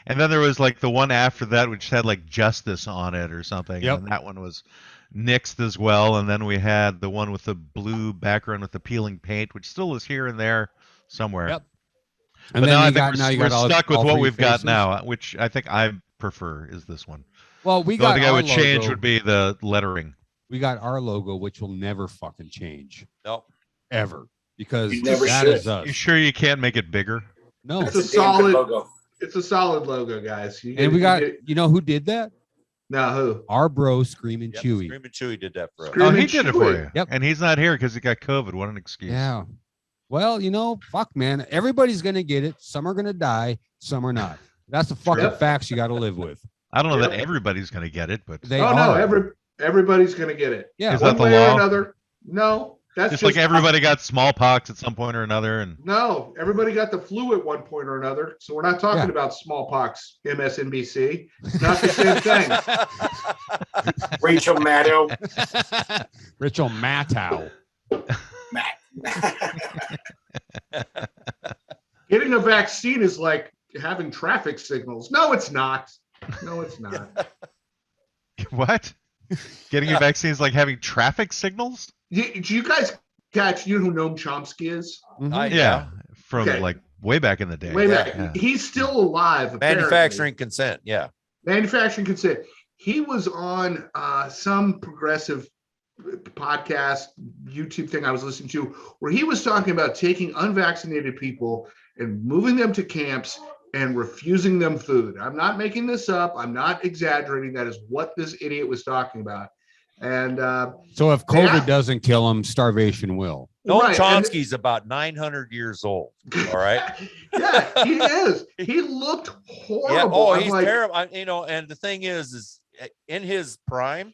and then there was like the one after that, which had like Justice on it or something. Yep. And that one was nixed as well. And then we had the one with the blue background with the peeling paint, which still is here and there somewhere. Yep. But And then now I you think got we're all stuck with what three we've got faces. now, which I think I prefer is this one. Well, we The got only thing I our would change logo. would be the lettering. We got our logo, which will never fucking change. Nope. Ever. Because You never that should. is us. You sure you can't make it bigger? No. It's a It's a damn good solid logo. It's a solid logo, guys. And we got, you know who did that? now who? Our bro, Screaming Yep, Chewy. Screaming Chewy did that for us. Oh, he Screaming did it for Chewy. you. Yep. And he's not here because he got COVID. What an excuse. Yeah. Well, fuck, man. Everybody's going to get it. Some are going to die. Some are not. That's the fucking Yep. facts you got to live with. I don't know Yep. that everybody's going to get it, but They No, are. everybody's gonna get it. Yeah. Is One that the way or law? another. No, that's just like everybody got smallpox at some point or another. And No, everybody got the flu at one point or another. So we're not talking Yeah. about smallpox, MSNBC. It's not the same thing. Rachel Maddow. Rachel Mattow. Getting a vaccine is like having traffic signals. No, it's not. No, it's not. what? Getting a vaccine is like having traffic signals? Do you guys catch, you know who Noam Chomsky is? Yeah. From Okay. like way back in the day. Way back. Yeah. He's still alive. apparently. Manufacturing consent. Yeah. Manufacturing consent. He was on some progressive podcast, YouTube thing I was listening to, where he was talking about taking unvaccinated people and moving them to camps and refusing them food. I'm not making this up. I'm not exaggerating. That is what this idiot was talking about. And So if COVID Yeah. doesn't kill him, starvation will. Noam Chomsky's about 900 years old. All right. Yeah, he is. He looked horrible. Yeah. Oh, he's terrible. And the thing is in his prime,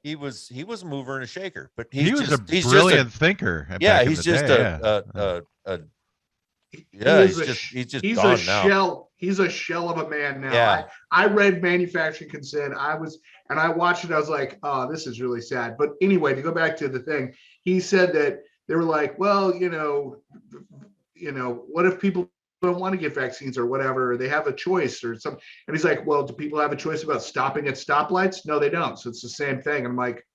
he was a mover and a shaker. But he was a brilliant thinker. Yeah, he's just he's a shell. He's a shell of a man now. Yeah. I read Manufacturing Consent. I watched it. I was like, oh, this is really sad. But anyway, to go back to the thing, he said that they were like, well, what if people don't want to get vaccines or whatever? They have a choice or something. And he's like, well, do people have a choice about stopping at stoplights? No, they don't. So it's the same thing. And I'm like,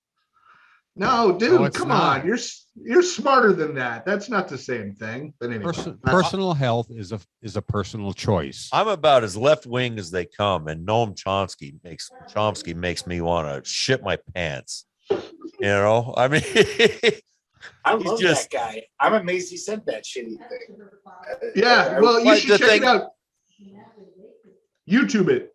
no, dude, come on. You're smarter than that. That's not the same thing. But anyway, personal health is a personal choice. I'm about as left wing as they come, and Noam Chomsky makes me want to shit my pants. I mean, I love that guy. I'm amazed he said that shitty thing. Yeah, well, you should check it out. YouTube it.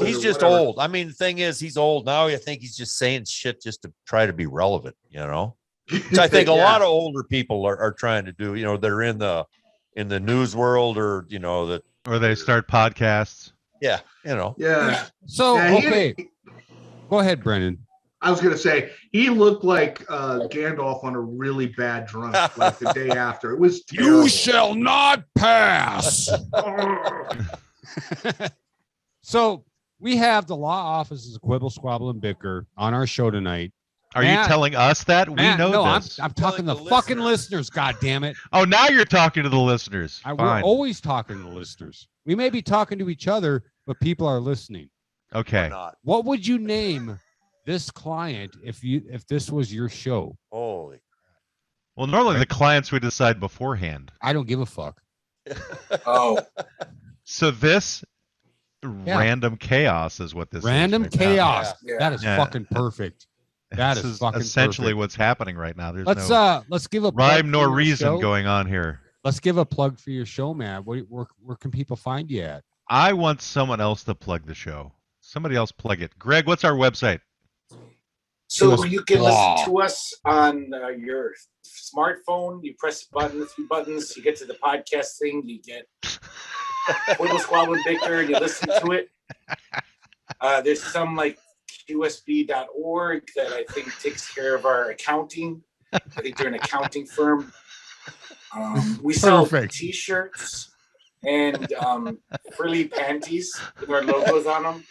He's just old. I mean, the thing is, he's old now. I think he's just saying shit just to try to be relevant, Which I think a lot of older people are trying to do. They're in the news world or or they start podcasts. Yeah, Yeah. So okay, go ahead, Brendan. I was gonna say he looked like Gandalf on a really bad drunk, like the day after. It was terrible. You shall not pass. So we have the law offices of Quibble, Squabble, and Bicker on our show tonight. Are you telling us that? We know this. I'm talking to the fucking listeners. God damn it! Oh, now you're talking to the listeners. We're always talking to the listeners. We may be talking to each other, but people are listening. Okay. What would you name this client if this was your show? Holy. Well, normally the clients we decide beforehand. I don't give a fuck. Oh. So this random chaos is what this random is. Chaos. That is fucking perfect. That is fucking essentially perfect. What's happening right now. There's let's give a rhyme nor reason going on here. Let's give a plug for your show, man. Where can people find you at? I want someone else to plug the show. Somebody else plug it. Greg, what's our website? So you can listen to us on your smartphone. You press a few buttons, you get to the podcast thing, you get Quibble, Squabble, and Bicker, and you listen to it. There's some like qsb.org that I think takes care of our accounting. I think they're an accounting firm. We sell t-shirts and frilly panties with our logos on them.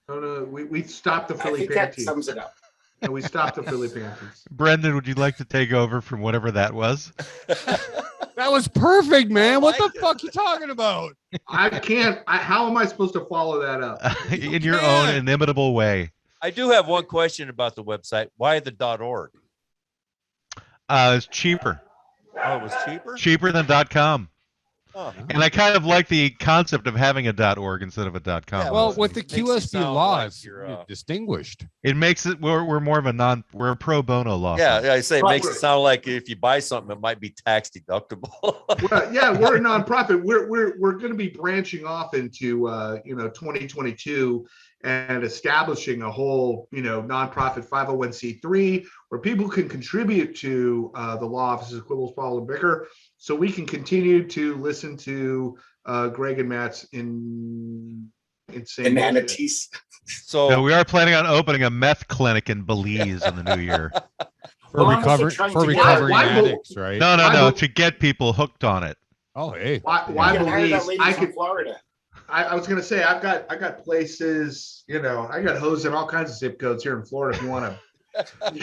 No, we stopped the frilly panties. That sums it up. No, we stopped the frilly panties. Brendan, would you like to take over from whatever that was? That was perfect, man. What the fuck you talking about? I can't. How am I supposed to follow that up? In your own inimitable way. I do have one question about the website. Why the .org? It's cheaper. Oh, it was cheaper? Cheaper than .com. Oh. And I kind of like the concept of having a .org instead of a .com. Yeah, well, with the QSB laws, you're distinguished. It makes it we're more of a pro bono law. Yeah, I say it makes it sound like if you buy something, it might be tax deductible. Well, yeah, we're a nonprofit. We're going to be branching off into 2022 and establishing a whole nonprofit 501c3 where people can contribute to the law offices of Quibble, Squabble, and Bicker, so we can continue to listen to Greg and Matt's insane inanities. So we are planning on opening a meth clinic in Belize in the new year for recovering addicts, right? No, to get people hooked on it. Oh, hey, why Belize? I could Florida. I was gonna say I got places, I got hoes in all kinds of zip codes here in Florida. If you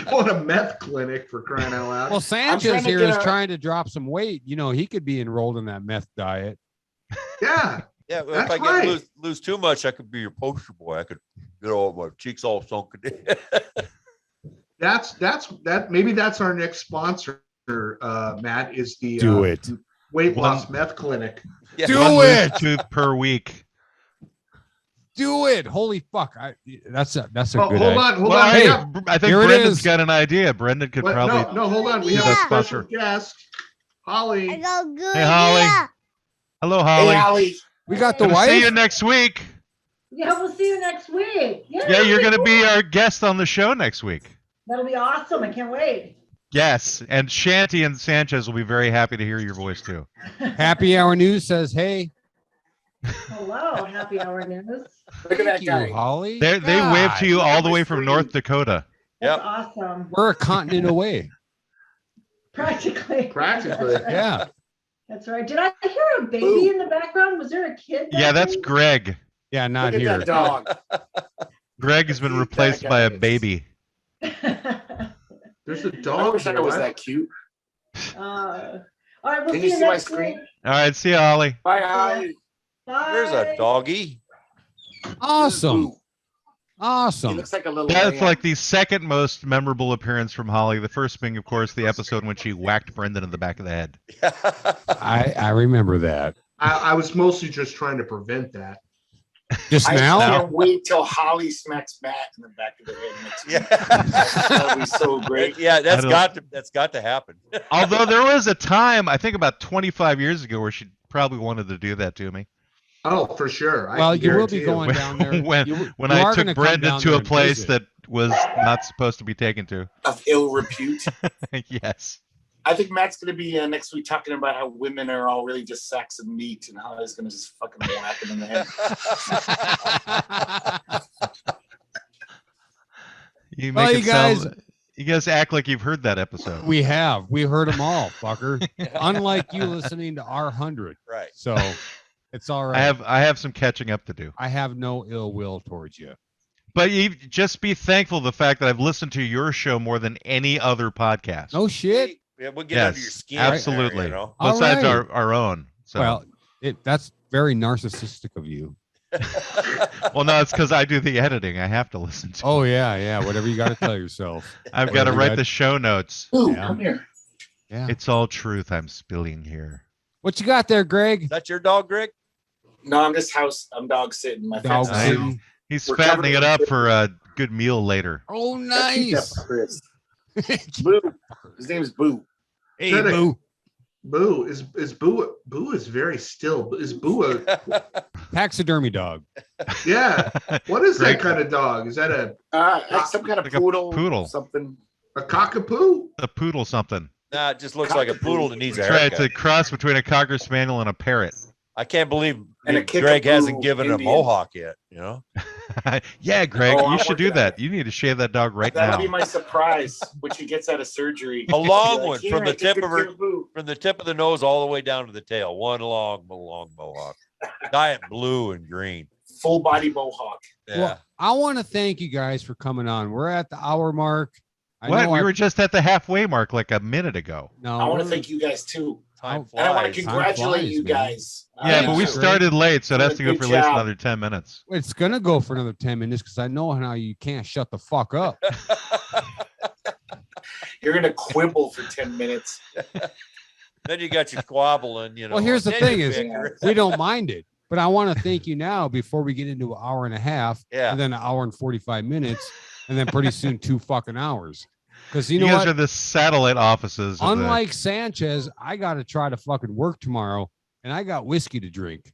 want a meth clinic, for crying out loud. Well, Sanchez here is trying to drop some weight. He could be enrolled in that meth diet. Yeah. Yeah, well, if I lose too much, I could be your poster boy. I could get all my cheeks all sunken. Maybe that's our next sponsor, Matt, is the Do it. weight loss meth clinic. Yeah. Do it tooth per week. Do it. Holy fuck. That's a good hold on. Hey, I think Brendan's got an idea. Brendan could probably. No, hold on. We have a special guest, Holly. Hey, Holly. Hello, Holly. Hey, Holly. We got the wife. See you next week. Yeah, we'll see you next week. Yeah, you're going to be our guest on the show next week. That'll be awesome. I can't wait. Yes, and Shanty and Sanchez will be very happy to hear your voice too. Happy Hour News says, hey. Hello, happy hour news. Look at that Thank you, guy. Holly. They wave to you Look all at the my way from screen. North Dakota. That's Yep. awesome. We're a continent away. Practically. Practically. That's right. Yeah. That's right. Did I hear a baby Ooh. in the background? Was there a kid? Yeah, back that's there? Greg. Yeah, not Look at here. that dog. Greg has been Cute replaced that by a guy is. baby. There's a I dog. wish I here. was What? that cute. All right, we'll Can see you you see my next screen? week. All right, see you, Holly. Bye, Holly. Bye. There's a doggy. Awesome. He Awesome. looks like a little That's lamb. like the second most memorable appearance from Holly. The first being, of course, the episode when she whacked Brendan in the back of the head. I remember that. I was mostly just trying to prevent that. Just I now? can't wait till Holly smacks Matt in the back of the head next week. That'll be so great. Yeah, that's I got to happen. Although there was a time, I think about 25 years ago, where she probably wanted to do that to me. Oh, for sure. Well, can you will be guarantee going down there. when You I are took gonna come Brendan down to there a and place visit. that was not supposed to be taken to. Of ill repute. Yes. I think Matt's going to be next week talking about how women are all really just sacks of meat and how he's going to just fucking whack them in the head. You Well, make you it guys- sound. You guys act like you've heard that episode. We have. We heard them all, fucker. Unlike you listening to R100. Right. So it's all right. I have some catching up to do. I have no ill will towards you. But you just be thankful the fact that I've listened to your show more than any other podcast. No shit. Yeah, we'll get under your Yes, skin. there, absolutely. you know? All Besides right. our own. So. Well, that's very narcissistic of you. Well, no, it's because I do the editing. I have to listen to. Oh yeah. Whatever you got to tell yourself. I've got to Whatever you write got- the show notes. Ooh, Yeah. come here. Yeah. It's all truth I'm spilling here. What you got there, Greg? Is that your dog, Greg? No, I'm dog sitting. My Dog friend's sitting. asleep. He's We're fattening covered it in up for a good meal later. Oh, Let's keep that nice. fucker is. Boo. His name is Boo. Hey, Shut it. boo. Boo is Boo is very still. Is Boo a Taxidermy dog. yeah? What is Great. that kind of dog? Is that a Some kind of Like a poodle. poodle. Something. cockapoo? A poodle something. Nah, it just looks like a poodle that needs a That's right. haircut. It's a cross between a cocker spaniel and a parrot. I can't believe And a Greg kickapoo hasn't given a Indian. mohawk yet. You know, Yeah, Greg, Oh, you I'm should do working on that. You need to shave that dog right That'll now. be my surprise when she gets out of surgery. a long Like, one "Here, from I the just tip took of her, care Boo." from the tip of the nose all the way down to the tail. One long mohawk, diet blue and green. Full body mohawk. Yeah. Well, I want to thank you guys for coming on. We're at the hour mark. What? We were just at the halfway mark like a minute ago. No, I want to we're- thank you guys too. Time And I want flies. to Time congratulate flies, you man. guys. Yeah, Yeah, but we great. started late, so it has to go Good for at least job. another 10 minutes. It's gonna go for another 10 minutes because I know how you can't shut the fuck up. You're gonna quibble for 10 minutes. Then you got your squabbling. You know. Well, here's the then thing you is- bicker. We don't mind it, but I want to thank you now before we get into an hour and a half, Yeah. and then an hour and 45 minutes, and then pretty soon 2 fucking hours. Because you You, know guys what? are the satellite offices. of the- Unlike Sanchez, I got to try to fucking work tomorrow, and I got whiskey to drink.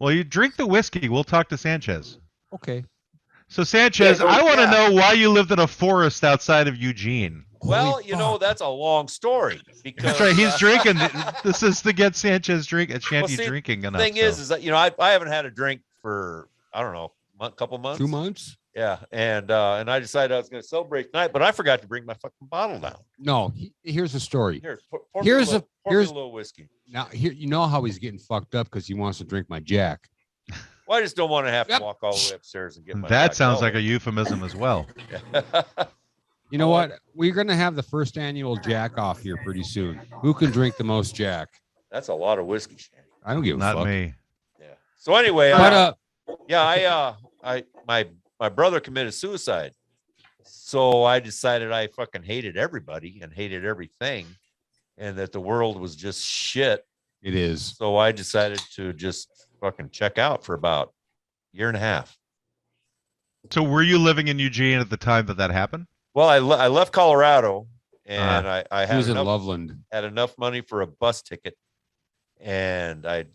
Well, you drink the whiskey. We'll talk to Sanchez. Okay. So, Sanchez, Yeah, I want to yeah. know why you lived in a forest outside of Eugene. Well, Holy you know, fuck. that's a long story because That's right. He's drinking. This is to get Sanchez Shanty see, drinking enough. thing so. is that, you know, I haven't had a drink for, I don't know, couple months. 2 months? Yeah. And I decided I was going to celebrate tonight, but I forgot to bring my fucking bottle down. No. Here's the story. Here, pour Here's me a pour me here's- a little whiskey. Now, here you know how he's getting fucked up because he wants to drink my Jack. Well, I just don't want to have Yep. to walk all the way upstairs and get my. That sounds like a euphemism as well. You know what? We're gonna have the first annual Jack off here pretty soon. Who can drink the most Jack? That's a lot of whiskey, Shandy. I don't give a Not fuck. me. Yeah. So anyway, But my brother committed suicide. So I decided I fucking hated everybody and hated everything and that the world was just shit. it is. So I decided to just fucking check out for about a year and a half. So, were you living in Eugene at the time that happened? Well, I left Colorado and I He had was in enough, Loveland. had enough money for a bus ticket. And I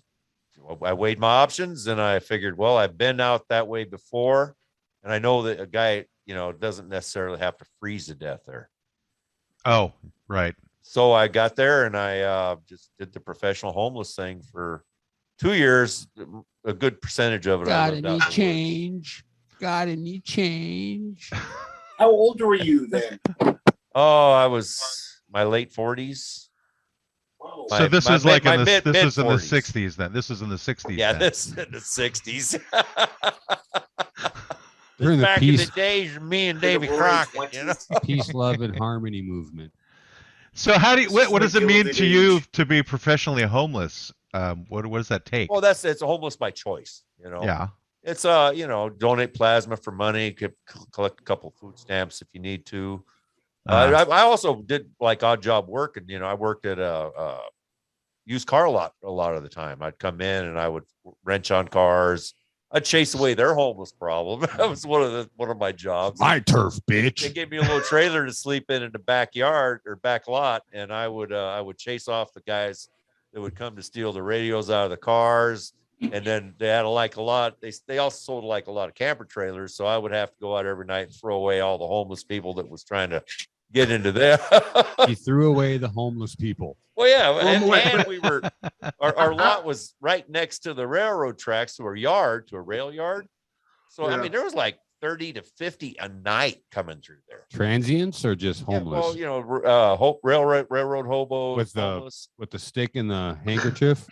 weighed my options and I figured, well, I've been out that way before. And I know that a guy, you know, doesn't necessarily have to freeze to death there. Oh, right. So I got there and I just did the professional homeless thing for 2 years. A good percentage of it. I lived out in the woods. change. Got any change? How old were you then? Oh, I was my late 40s. Whoa. So this is like in the this is in the mid-40s. 60s then. This is in the 60s. Yeah, then. this in the 60s. During the Back in peace, the days, me and The Davy roaring Crockett, you know. 20s. peace, love, and harmony movement. So how do you, what does it mean Gilded to you age. to be professionally homeless? What does that take? Well, it's a homeless by choice, you know. Yeah. It's donate plasma for money, collect a couple of food stamps if you need to. I also did like odd job work, and I worked at a used car lot a lot of the time. I'd come in and I would wrench on cars. I'd chase away their homeless problem. That was one of my jobs. My turf, They bitch. gave me a little trailer to sleep in the backyard or back lot, and I would chase off the guys that would come to steal the radios out of the cars. And then they had a lot. They also sold like a lot of camper trailers, so I would have to go out every night and throw away all the homeless people that was trying to get into there. He threw away the homeless people. Well, yeah, and we were our lot was right next to the railroad tracks to a rail yard. So I Yeah. mean, there was like 30 to 50 a night coming through there. Transients or just homeless? Yeah, well, railroad hobos With the- homeless. With the stick and the handkerchief?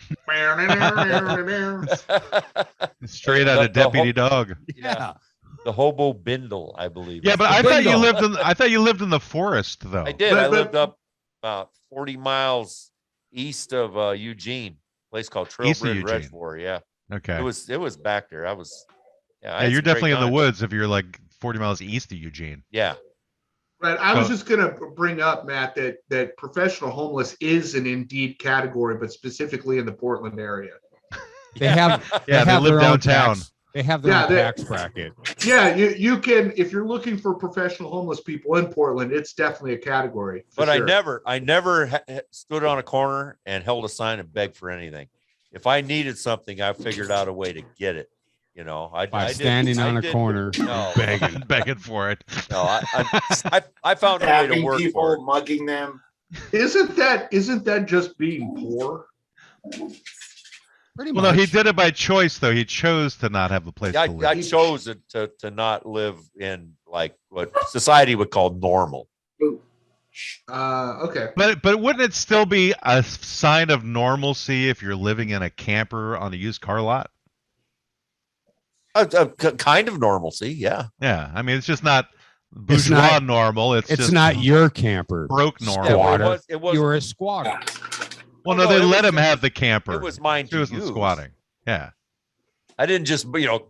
Straight out of Deputy Dog. Yeah, the hobo bindle, I believe. Yeah, but I thought you lived in the forest though. I did. But- I but- lived up about 40 miles east of Eugene, a place called East of Trailbridge Eugene. Reservoir. Yeah, Okay. it was back there. I was. Yeah, I Yeah, had you're some great definitely in the times. woods if you're like 40 miles east of Eugene. Yeah. Right. I was So- just going to bring up, Matt, that professional homeless is an Indeed category, but specifically in the Portland area. They have Yeah, they have live their own downtown. tax- They have their Yeah, own they- tax bracket. Yeah, you can, if you're looking for professional homeless people in Portland, it's definitely a category. for But sure. I never stood on a corner and held a sign and begged for anything. If I needed something, I figured out a way to get it. By I didn't- standing I on a didn't- corner, No, begging. Begging for it. no, I found a way to Tapping work for people, it. mugging them. Isn't that just being poor? Pretty Well, much. no, he did it by choice though. He chose to not have a place I to live. chose it to not live in like what society would call normal. Okay. But wouldn't it still be a sign of normalcy if you're living in a camper on a used car lot? Kind of normalcy, yeah. Yeah, I mean it's just not It's bourgeois not- normal. It's It's just not your camper. broke Yeah, normal. well, Squatter. it was You were a squatter. Well, Oh, no, no, they it let was- him have the camper. it was mine He to wasn't use. squatting. Yeah, I didn't just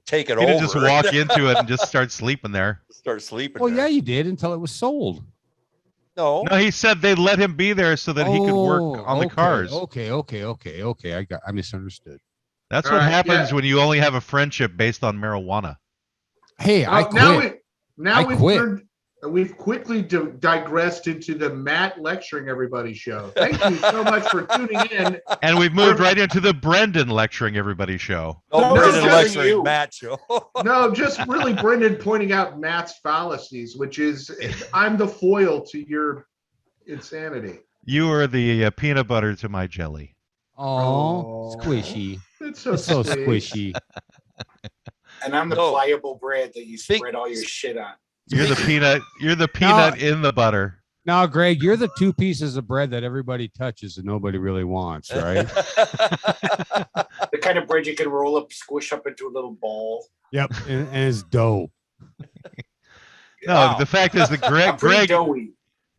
take it he over. didn't just walk into it and just start sleeping there. Start sleeping. Well, there. yeah, you did until it was sold. No, No, he said they let him be there so that he could work on the okay, cars. Okay. I misunderstood. That's All what right, happens yeah. when you only have a friendship based on marijuana. Hey, I Now quit. now I we've quit. we've quickly digressed into the Matt lecturing everybody show. Thank you so much for tuning in. And we've moved right into the Brendan lecturing everybody show. No, Brendan just lecturing you. Matt show. No, just really Brendan pointing out Matt's fallacies, which is I'm the foil to your insanity. You are the peanut butter to my jelly. Oh, Oh. squishy. It's so, It's so sweet. squishy. And I'm the No. pliable bread that you Speak- spread all your shit on. You're the peanut. You're the peanut in the butter. Now, Greg, you're the two pieces of bread that everybody touches and nobody really wants, right? The kind of bread you can roll up, squish up into a little ball. Yep. And it's dough. No, Wow. the fact is that I'm pretty Greg doughy.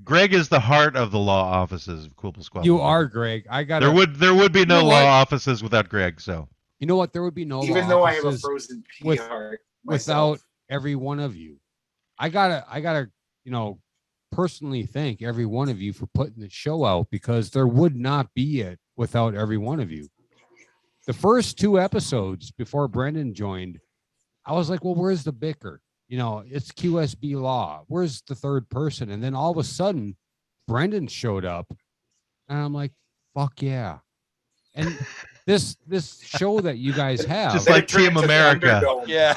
Greg is the heart of the law offices of Quibble Squabble. You are, Greg. I got There would be no know law what? offices without Greg. So You know what? There would be no Even law though I have a offices frozen pea with- heart without myself. every one of you. I gotta, personally thank every one of you for putting the show out because there would not be it without every one of you. The first two episodes before Brendan joined, I was like, well, where's the bicker? It's QSB law. Where's the third person? And then all of a sudden, Brendan showed up and I'm like, fuck yeah. And this show that you guys have. Just Then like it turned Team into America. Thunderdome. Yeah.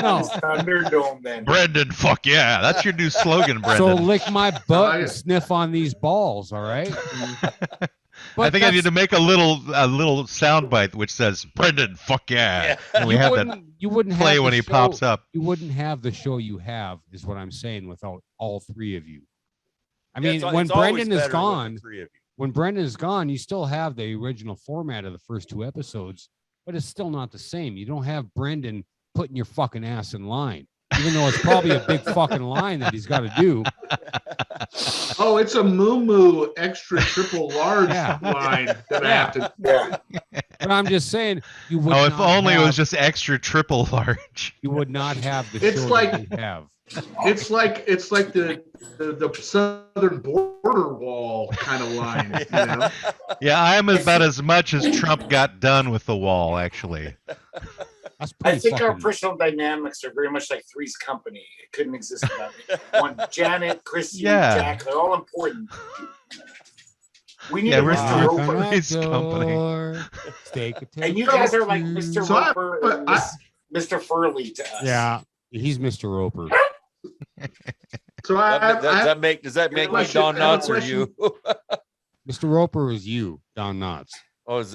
No. It's Thunderdome then. Brendan, fuck yeah. That's your new slogan, So Brendan. lick my butt and I- sniff on these balls, all right? I think I need that's- to make a little soundbite which says Brendan, fuck yeah. And we you have that wouldn't play have the when he show- pops up. You wouldn't have the show you have, is what I'm saying, without all three of you. I Yeah, mean, it's when always Brendan is better with the gone, three of you. when Brendan is gone, you still have the original format of the first two episodes, but it's still not the same. You don't have Brendan putting your fucking ass in line, even though it's probably a big fucking line that he's got to do. Oh, it's a moo extra triple large Yeah. line that I have to. Yeah. But I'm just saying, you would Oh, if not only it have, was just extra triple large. you would not have the It's show like- that we have. It's like the southern border wall kind of line. You know? Yeah, I am about as much as Trump got done with the wall, actually. That's I pretty think our fucking. personal dynamics are very much like Three's Company. It couldn't exist without it. One, Janet, Chrissy, Yeah. Jack, they're all important. We need Yeah, a we're Mr. Three's Roper. Three's Company. Steak And you guys are like Mr. So Roper and Mr. Furley to us. Yeah, he's Mr. Roper. So Does that make me question- Don I have a Knotts or you? Mr. Roper is you, Don Knotts. Oh, was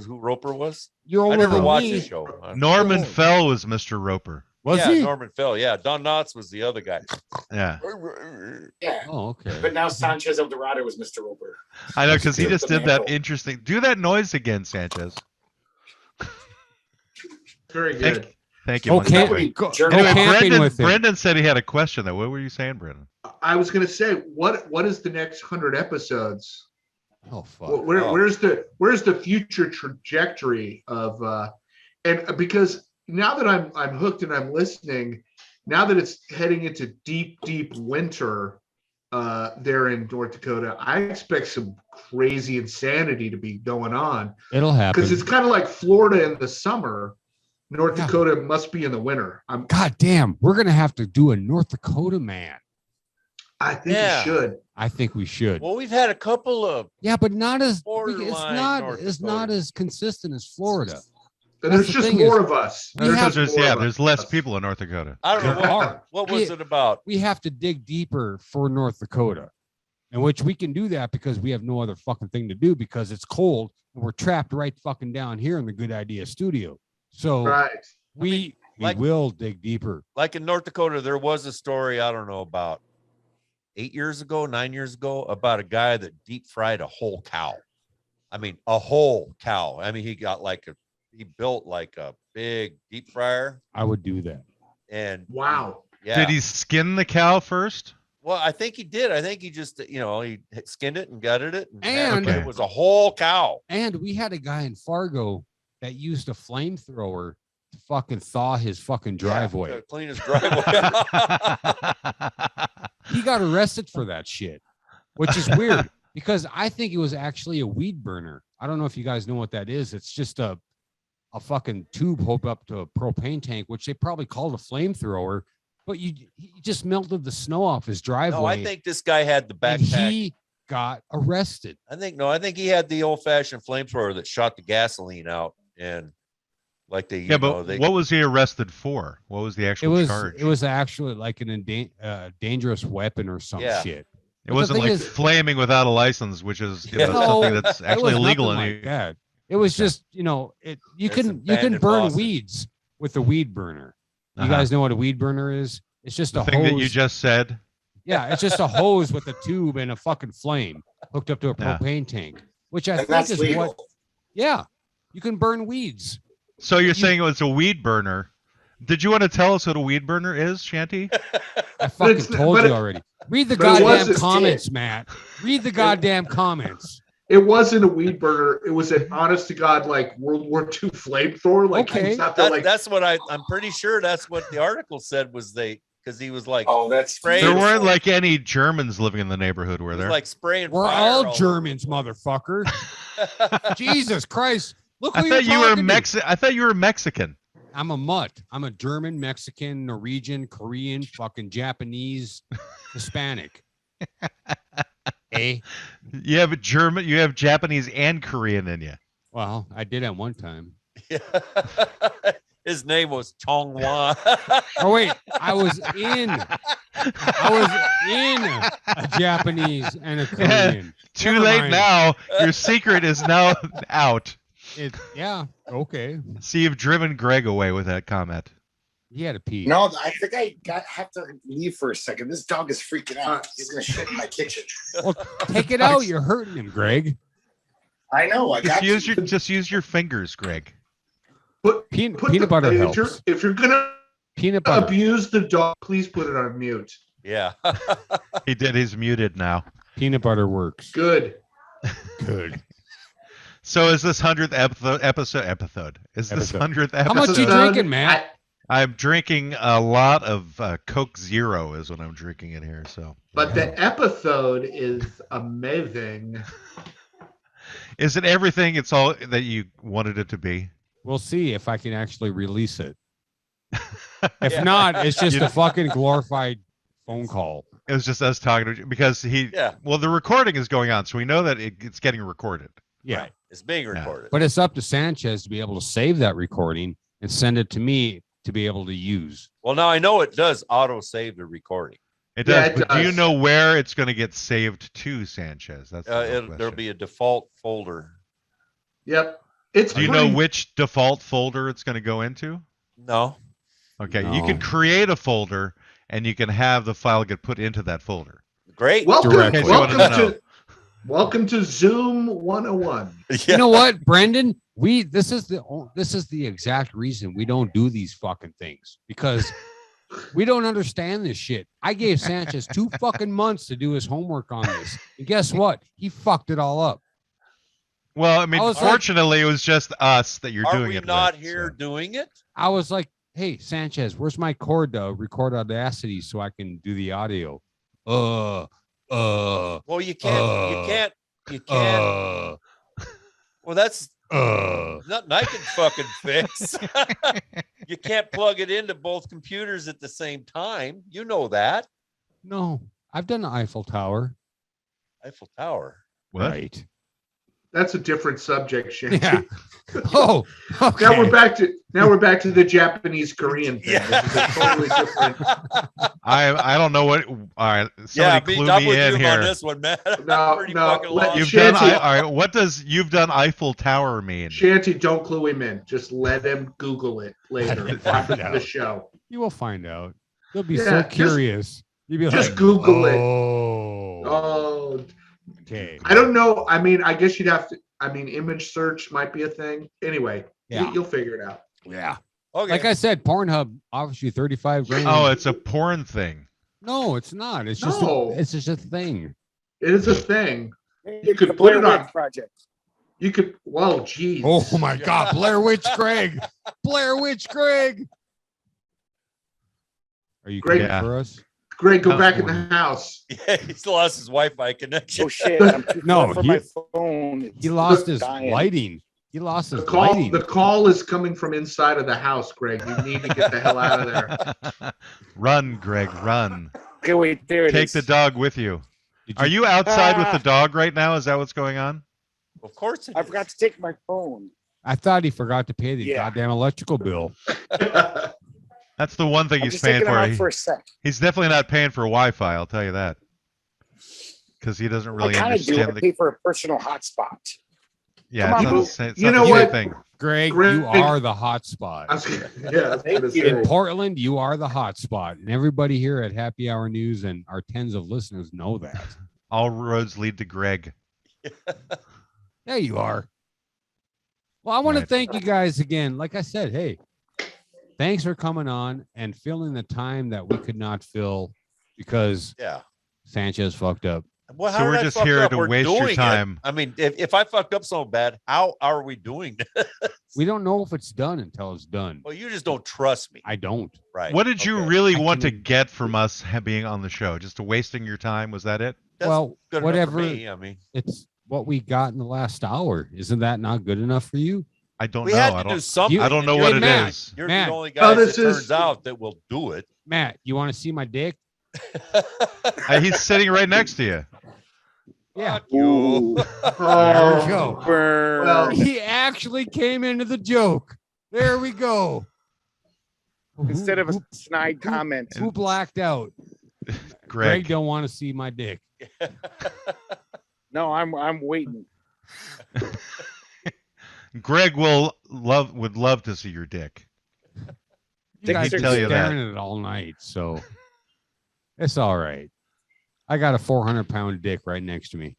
who Roper was? You're I older never than watched me. the show. Norman Oh. Fell was Mr. Roper. Was yeah, he? Norman Fell. Yeah, Don Knotts was the other guy. Yeah. Yeah. Oh, okay. But now Sanchez El Dorado is Mr. Roper. I know, because he That's just the did that mantle. interesting. Do that noise again, Sanchez. Very good. Thank you. Go, Monkey camp- Boy. go, Jerk go Anyway, off. camping Brendan, with him. Brendan said he had a question, though. What were you saying, Brendan? I was going to say, what is the next 100 episodes? Oh fuck. Where's the future trajectory of and because now that I'm hooked and I'm listening, now that it's heading into deep winter there in North Dakota, I expect some crazy insanity to be going on It'll happen. because it's kind of like Florida in the summer. North Yeah. Dakota must be in the winter. God damn, we're gonna have to do a North Dakota man. I think Yeah. you should. I think we should. Well, we've had a couple of Yeah, but not as it's borderline not North it's not Dakota. as consistent as Florida. And That's there's the just thing more is- of us. We have- There's less people in North Dakota. I don't know There what, are. what was We- it about. We have to dig deeper for North Dakota, in which we can do that because we have no other fucking thing to do because it's cold and we're trapped right fucking down here in the Good Idea studio. So Right. we like- will dig deeper. Like in North Dakota, there was a story, I don't know, about 9 years ago, about a guy that deep fried a whole cow. I mean, a whole cow. I mean, he built like a big deep fryer. I would do that. And Wow. yeah. Did he skin the cow first? Well, I think he did. I think he just, he skinned it and gutted it. And- it was a whole cow. And we had a guy in Fargo that used a flamethrower to fucking thaw his fucking driveway. To clean his driveway. He got arrested for that shit, which is weird because I think it was actually a weed burner. I don't know if you guys know what that is. It's just a fucking tube hooked up to a propane tank, which they probably called a flamethrower, but he just melted the snow off his driveway. No, I think this guy had the and backpack. he got arrested. I think he had the old fashioned flamethrower that shot the gasoline out and like they, Yeah, but what was he arrested for? What was the It actual charge? was actually like an dangerous weapon or some Yeah. shit. It But the wasn't thing like is- flaming without a license, which is Yeah. something that's It actually was illegal in nothing like that. It was just, you There's some can bandit burn bosses. weeds with a weed burner. You Uh-huh. guys know what a weed burner is? It's just The a thing hose. that you just said. Yeah, it's just a hose with a tube and a fucking flame hooked up to a Yeah. propane tank, which I And think that's is legal. what. Yeah, you can burn weeds. So you're saying it was a weed burner. Did you want to tell us what a weed burner is, Shanty? I fucking it's- told but you it- already. Read the but it goddamn wasn't- comments, Matt. Read the goddamn comments. It wasn't a weed burner. It was an honest to God, like World War II flamethrower. Like Okay. he's out there, like that's what I'm pretty sure that's what the article said was because he was like, Oh, that's Spraying- There beautiful. weren't like any Germans living in the neighborhood, were he was there? like spraying. We're fire all over Germans, the place. motherfucker. Jesus Christ! Look who I you're thought you were talking to. I thought you were Mexican. I'm a mutt. I'm a German, Mexican, Norwegian, Korean, fucking Japanese, Hispanic. Eh? You have German, you have Japanese and Korean in you. Well, I did at one time. Yeah. His name was Chong Wan. Oh wait, I was in a Japanese and a Korean. Too Never late mind. now. Your secret is now out. Yeah, okay. See, you've driven Greg away with that comment. He had to pee. No, I think have to leave for a second. This dog is freaking out. He's gonna shit in my kitchen. Well, take it out. You're hurting him, Greg. I know. Just use your fingers, Greg. Peanut butter helps. If you're gonna Peanut butter. abuse the dog, please put it on mute. Yeah. He did. He's muted now. Peanut butter works. Good. Good. So is this 100th episode? Is this 100th episode? How much you drinking, Matt? I'm drinking a lot of Coke Zero is what I'm drinking in here. So, but the episode is amazing. Is it everything? It's all that you wanted it to be. We'll see if I can actually release it. If not, it's just a fucking glorified phone call. It was just us talking to you because well, the recording is going on, so we know that it's getting recorded. Yeah. Right. It's being recorded. But it's up to Sanchez to be able to save that recording and send it to me to be able to use. Well, now I know it does auto save the recording. It does, but do you know where it's going to get saved to, Sanchez? That's there'll be a default folder. Yep. Do you know which default folder it's going to go into? No. Okay, you can create a folder and you can have the file get put into that folder. Great. Welcome to Zoom 101. Yeah. You know what, Brendan? This is the exact reason we don't do these fucking things, because we don't understand this shit. I gave Sanchez 2 fucking months to do his homework on this, and guess what? He fucked it all up. Well, I mean, fortunately, it was just us that you're doing it. Are we not here doing it? I was like, hey, Sanchez, where's my cord to record Audacity so I can do the audio? Well, you can't. Well, that's nothing I can fucking fix. You can't plug it into both computers at the same time. You know that. No, I've done the Eiffel Tower. Eiffel Tower. What? Right. That's a different subject, Shanty. Yeah. Oh, okay. Now we're back to the Japanese Korean thing. Yeah. This is a totally different. I don't know what. All right, somebody clue me in here. On this one, man. No. You've done. All right. What does "you've done Eiffel Tower" mean? Shanty, don't clue him in. Just let him Google it later after the show. You will find out. You'll be so curious. You'll be just like, Google it. Oh. Okay. I don't know. I mean, I guess you'd have to. I mean, image search might be a thing. Anyway, you'll figure it out. Yeah. Okay. Like I said, Pornhub offers you 35 grand. Oh, it's a porn thing. No, it's not. It's just it's just a thing. It is a thing. You could put it on project. You could. Whoa, geez. Oh my God, Blair Witch Greg. Blair Witch Greg. Are you Greg for us? Greg, go back in the house. Yeah, he's lost his Wi-Fi connection. Oh shit! I'm too far from my phone. He lost his lighting. He lost his lighting. The call is coming from inside of the house, Greg. You need to get the hell out of there. Run, Greg, run. Okay, wait, there it is. Take the dog with you. Are you outside with the dog right now? Is that what's going on? Of course. I forgot to take my phone. I thought he forgot to pay the goddamn electrical bill. That's the one thing he's paying for. A sec. He's definitely not paying for Wi-Fi. I'll tell you that, because he doesn't really understand. I pay for a personal hotspot. Yeah, it's you know what, thing. Greg, you are the hotspot. Yeah, in Portland, you are the hotspot, and everybody here at Happy Hour News and our tens of listeners know that. All roads lead to Greg. There you are. Well, I want to thank you guys again. Like I said, hey. Thanks for coming on and filling the time that we could not fill because Sanchez fucked up. Well, so we're just here to waste your time. I mean, if I fucked up so bad, how are we doing this? We don't know if it's done until it's done. Well, you just don't trust me. I don't. Right. What did you really want to get from us being on the show? Just wasting your time? Was that it? That's good whatever. Enough for me. I mean, it's what we got in the last hour. Isn't that not good enough for you? I don't we know. Had to do something. I don't know what it is. You're Matt, the only guy that turns out that will do it. Matt, you want to see my dick? He's sitting right next to you. Yeah. Ooh. There we go. Burn. Well, He actually came into the joke. There we go. Instead of a Who- snide comment. who blacked out? Greg don't want to see my dick. No, I'm waiting. Greg would love to see your dick. You Dick guys pics been tell you that. staring at it all night, so it's all right. I got a 400-pound dick right next to me.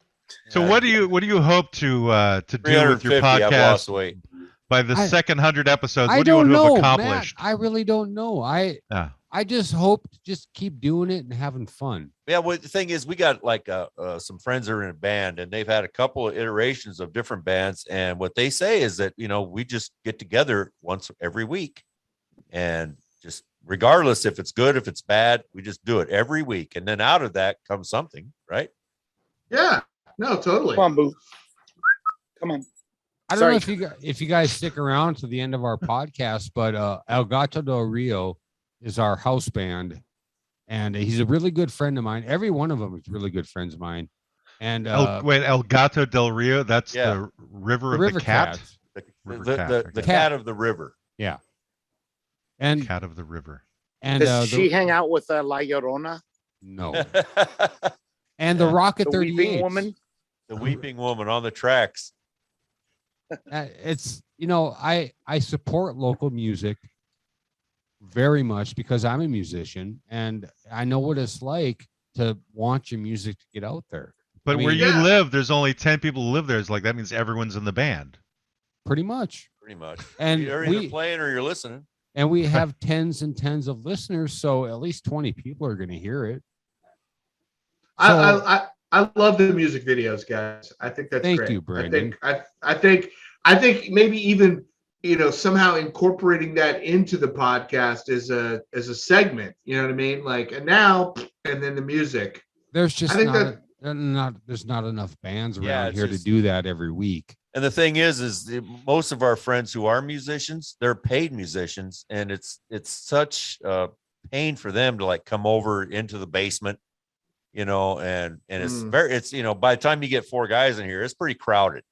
So what do you hope to do with your 350, I've podcast lost weight. by the second 100 episodes? I What do you don't want to know, have Matt. accomplished? I really don't know. I just hope to just keep doing it and having fun. Yeah, well, the thing is, we got like some friends that are in a band, and they've had a couple of iterations of different bands. And what they say is that, we just get together once every week, and just regardless if it's good, if it's bad, we just do it every week. And then out of that comes something, right? yeah, no, totally. Come on, Boo. Come on. I don't know if you guys stick around to the end of our podcast, but El Gato del Rio is our house band, and he's a really good friend of mine. Every one of them is really good friends of mine. And El Gato del Rio, that's the river of the cat. The cat of the river. Yeah. And cat of the river. And does she hang out with La Llorona? No. And the Rocket 38. Weeping woman. The weeping woman on the tracks. It's I support local music very much because I'm a musician and I know what it's like to want your music to get out there. But where you live, there's only 10 people who live there. It's like that means everyone's in the band. Pretty much. And you're either playing or you're listening. And we have tens and tens of listeners, so at least 20 people are going to hear it. I love the music videos, guys. I think that's great. Thank you, Brandon. I think maybe even somehow incorporating that into the podcast as a segment. You know what I mean? Like and then the music. There's just there's not enough bands around here to do that every week. And the thing is most of our friends who are musicians, they're paid musicians, and it's such pain for them to like come over into the basement, and it's by the time you get 4 guys in here, it's pretty crowded.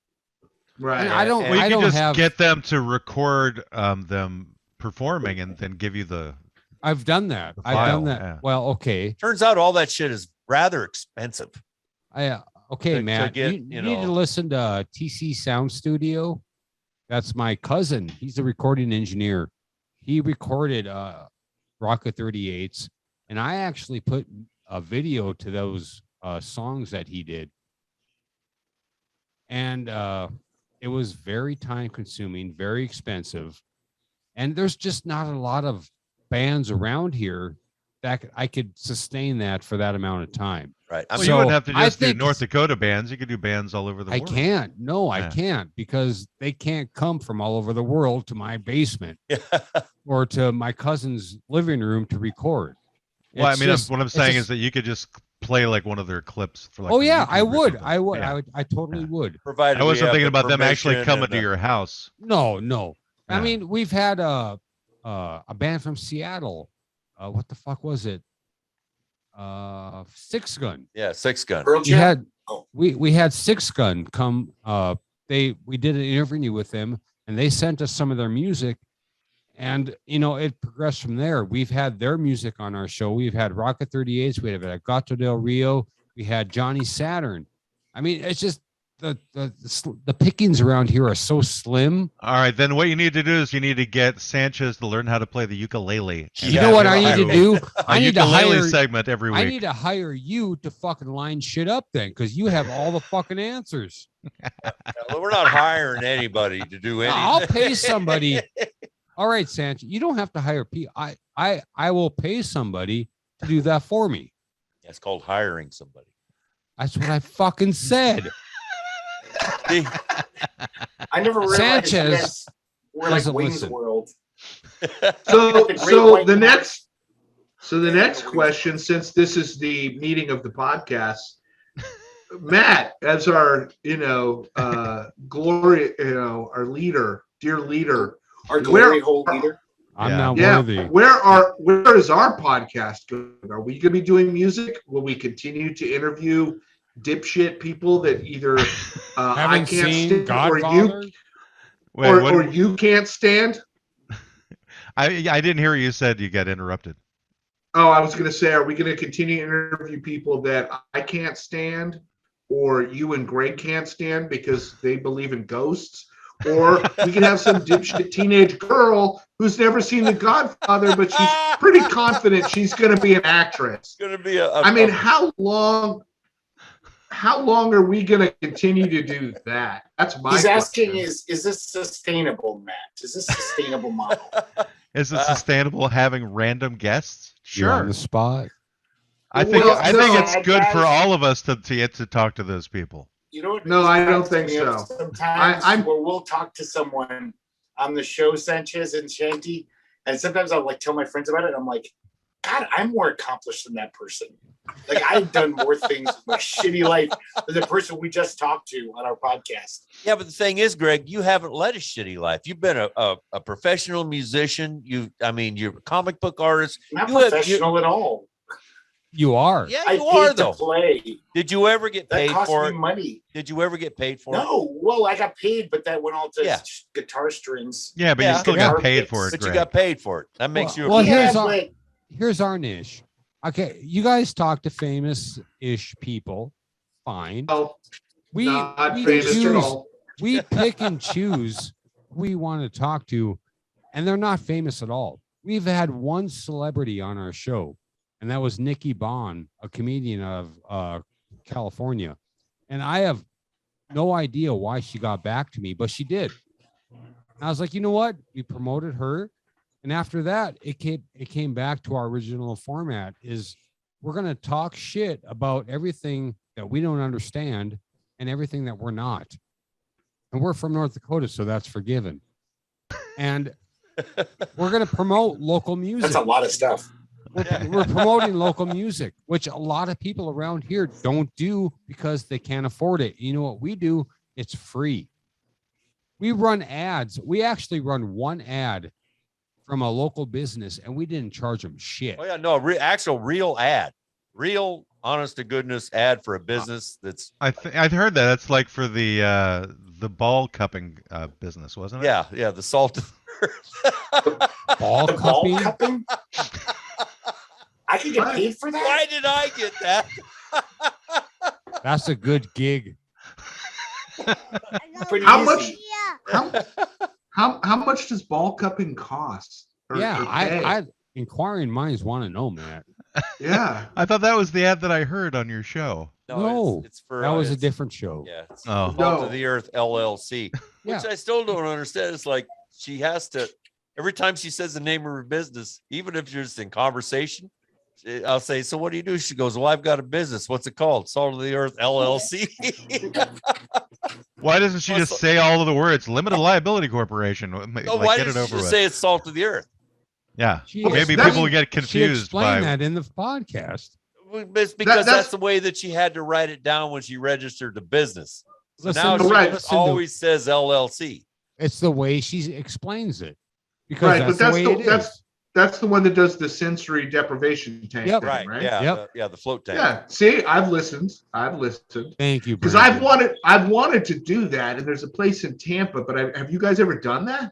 Right. And you can just get them to record them performing and then give you the. I've done that. Yeah. Well, okay. Turns out all that shit is rather expensive. Okay, Matt, you need to listen to TC Sound Studio. That's my cousin. He's a recording engineer. He recorded Rocket 38s, and I actually put a video to those songs that he did. And it was very time consuming, very expensive. And there's just not a lot of bands around here that I could sustain that for that amount of time. Right. Well, you wouldn't have to just do North Dakota bands. You could do bands all over the world. I can't. No, I can't, because they can't come from all over the world to my basement or to my cousin's living room to record. Well, I mean, what I'm saying is that you could just play like one of their clips for like. Oh yeah, I would. Yeah. I totally would. Provided I wasn't thinking about them actually permission coming and to your house. No. I Yeah. mean, we've had a band from Seattle. What the fuck was it? Six Gun. Yeah, Six Gun. We had Six Gun come. We did an interview with them, and they sent us some of their music, and it progressed from there. We've had their music on our show. We've had Rocket 38s. We have Gato del Rio. We had Johnny Saturn. I mean, it's just the pickings around here are so slim. All right, then what you need to do is you need to get Sanchez to learn how to play the ukulele. You know what I need to do? I need to hire segment every week. I need to hire you to fucking line shit up then, because you have all the fucking answers. Well, we're not hiring anybody to do anything. I'll pay somebody. All right, Sanchez, you don't have to hire people. I will pay somebody to do that for me. It's called hiring somebody. That's what I fucking said. I never realized Sanchez we're like doesn't Wayne's listen. World. So the next Yeah, question, since this is the meeting of the podcast, Matt, as our glory, our leader, dear leader, our glory hole leader. I'm not worthy. Where is our podcast going? Are we going to be doing music? Will we continue to interview dipshit people that either I Haven't can't seen stand Godfather? or you can't stand? I didn't hear what you said. You got interrupted. Oh, I was going to say, are we going to continue to interview people that I can't stand, or you and Greg can't stand because they believe in ghosts? Or we can have some dipshit teenage girl who's never seen The Godfather, but she's pretty confident she's going to be an actress. Going to be how long are we going to continue to do that? That's my He's asking, question. is this sustainable, Matt? Is this a sustainable model? Is it sustainable having random guests? You're on Sure. the spot. I think Well, it's good guys- for all of us to get to talk to those people. You know what? No, it I don't reminds think me of so. Sometimes I'm- where we'll talk to someone on the show, Sanchez and Shanty, and sometimes I'll like tell my friends about it. And I'm like, God, I'm more accomplished than that person. Like I've done more things in my shitty life than the person we just talked to on our podcast. Yeah, but the thing is, Greg, you haven't led a shitty life. You've been a professional musician. You're a comic book artist. Not You have- professional at all. You are. Yeah, I you are paid to though. play. Did you ever get That paid cost for me it? money. Did you ever get paid for it? No, well, I got paid, but that went all to Yeah. guitar strings. Yeah, but Yeah. you still Guitar got paid picks. for it, But you Greg. got paid for it. That makes you. Well, Yeah, here's but here's our niche. Okay, you guys talk to famous-ish people. Fine. Oh, We not we famous at choose. all. We pick and choose who we want to talk to, and they're not famous at all. We've had one celebrity on our show, and that was Nikki Bond, a comedian of California. And I have no idea why she got back to me, but she did. And I was like, you know what? We promoted her. And after that, it came back to our original format is we're going to talk shit about everything that we don't understand and everything that we're not. And we're from North Dakota, so that's forgiven. And we're going to promote local music. that's a lot of stuff. We're promoting local music, which a lot of people around here don't do because they can't afford it. You know what we do? It's free. We run ads. We actually run one ad from a local business, and we didn't charge them shit. Oh yeah, no, actual real ad, real honest to goodness ad for a business that's. I'd heard that. That's like for the ball cupping business, wasn't it? Yeah, the salt. Ball The ball cupping? cupping? I could get paid for that? Why did I get that? That's a good gig. Pretty How easy. much? How much does ball cupping cost? Or pay? I inquiring minds want to know, Matt. Yeah. I thought that was the ad that I heard on your show. No, it's for that was a it's- different show. Yeah, it's Oh. Salt No. of the Earth LLC, which Yeah. I still don't understand. It's like she has to every time she says the name of her business, even if you're just in conversation. I'll say, so what do you do? She goes, well, I've got a business. What's it called? Salt of the Earth LLC. Why doesn't she just say all of the words? Limited Liability Corporation. No, Like, why get did it she over just with. say it's Salt of the Earth? Yeah. She Maybe that's- people get She confused explained by. that in the podcast. Well, it's because that's- that's the way that she had to write it down when she registered the business. So Listen, now she Right. just always says LLC. It's the way she explains it. Because Right, that's but that's the way the it is. that's the one that does the sensory deprivation tank Yep. thing, Right. right? Yeah. Yep. The float tank. Yeah. See, I've listened. Thank you. Because Brandon. I've wanted to do that, and there's a place in Tampa, but have you guys ever done that?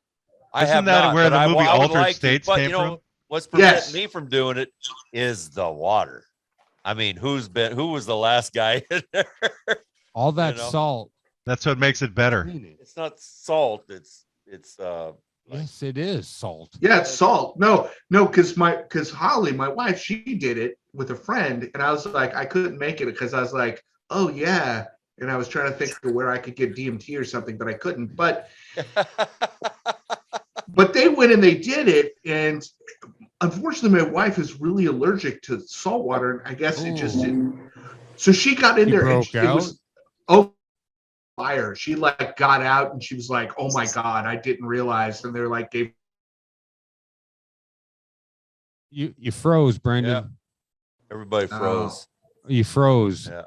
I Isn't have that not, where but the movie I would Altered like to, States but came you know, from? what's preventing Yes. me from doing it is the water. I mean, who was the last guy in there? all that you know? salt. That's what makes it better. in it. It's not salt. It's Yes, it is salt. Yeah, it's salt. No, because Holly, my wife, she did it with a friend, and I was like, I couldn't make it because I was like, oh yeah, and I was trying to think of where I could get DMT or something, but I couldn't. But they went and they did it, and unfortunately, my wife is really allergic to salt water, and I guess it just Ooh. didn't. So she got in You there, and broke it was fire. She like got out, and she was like, "Oh my god, I didn't realize." And they're like, "Gave You froze, Brandon. everybody froze. You froze. Yeah.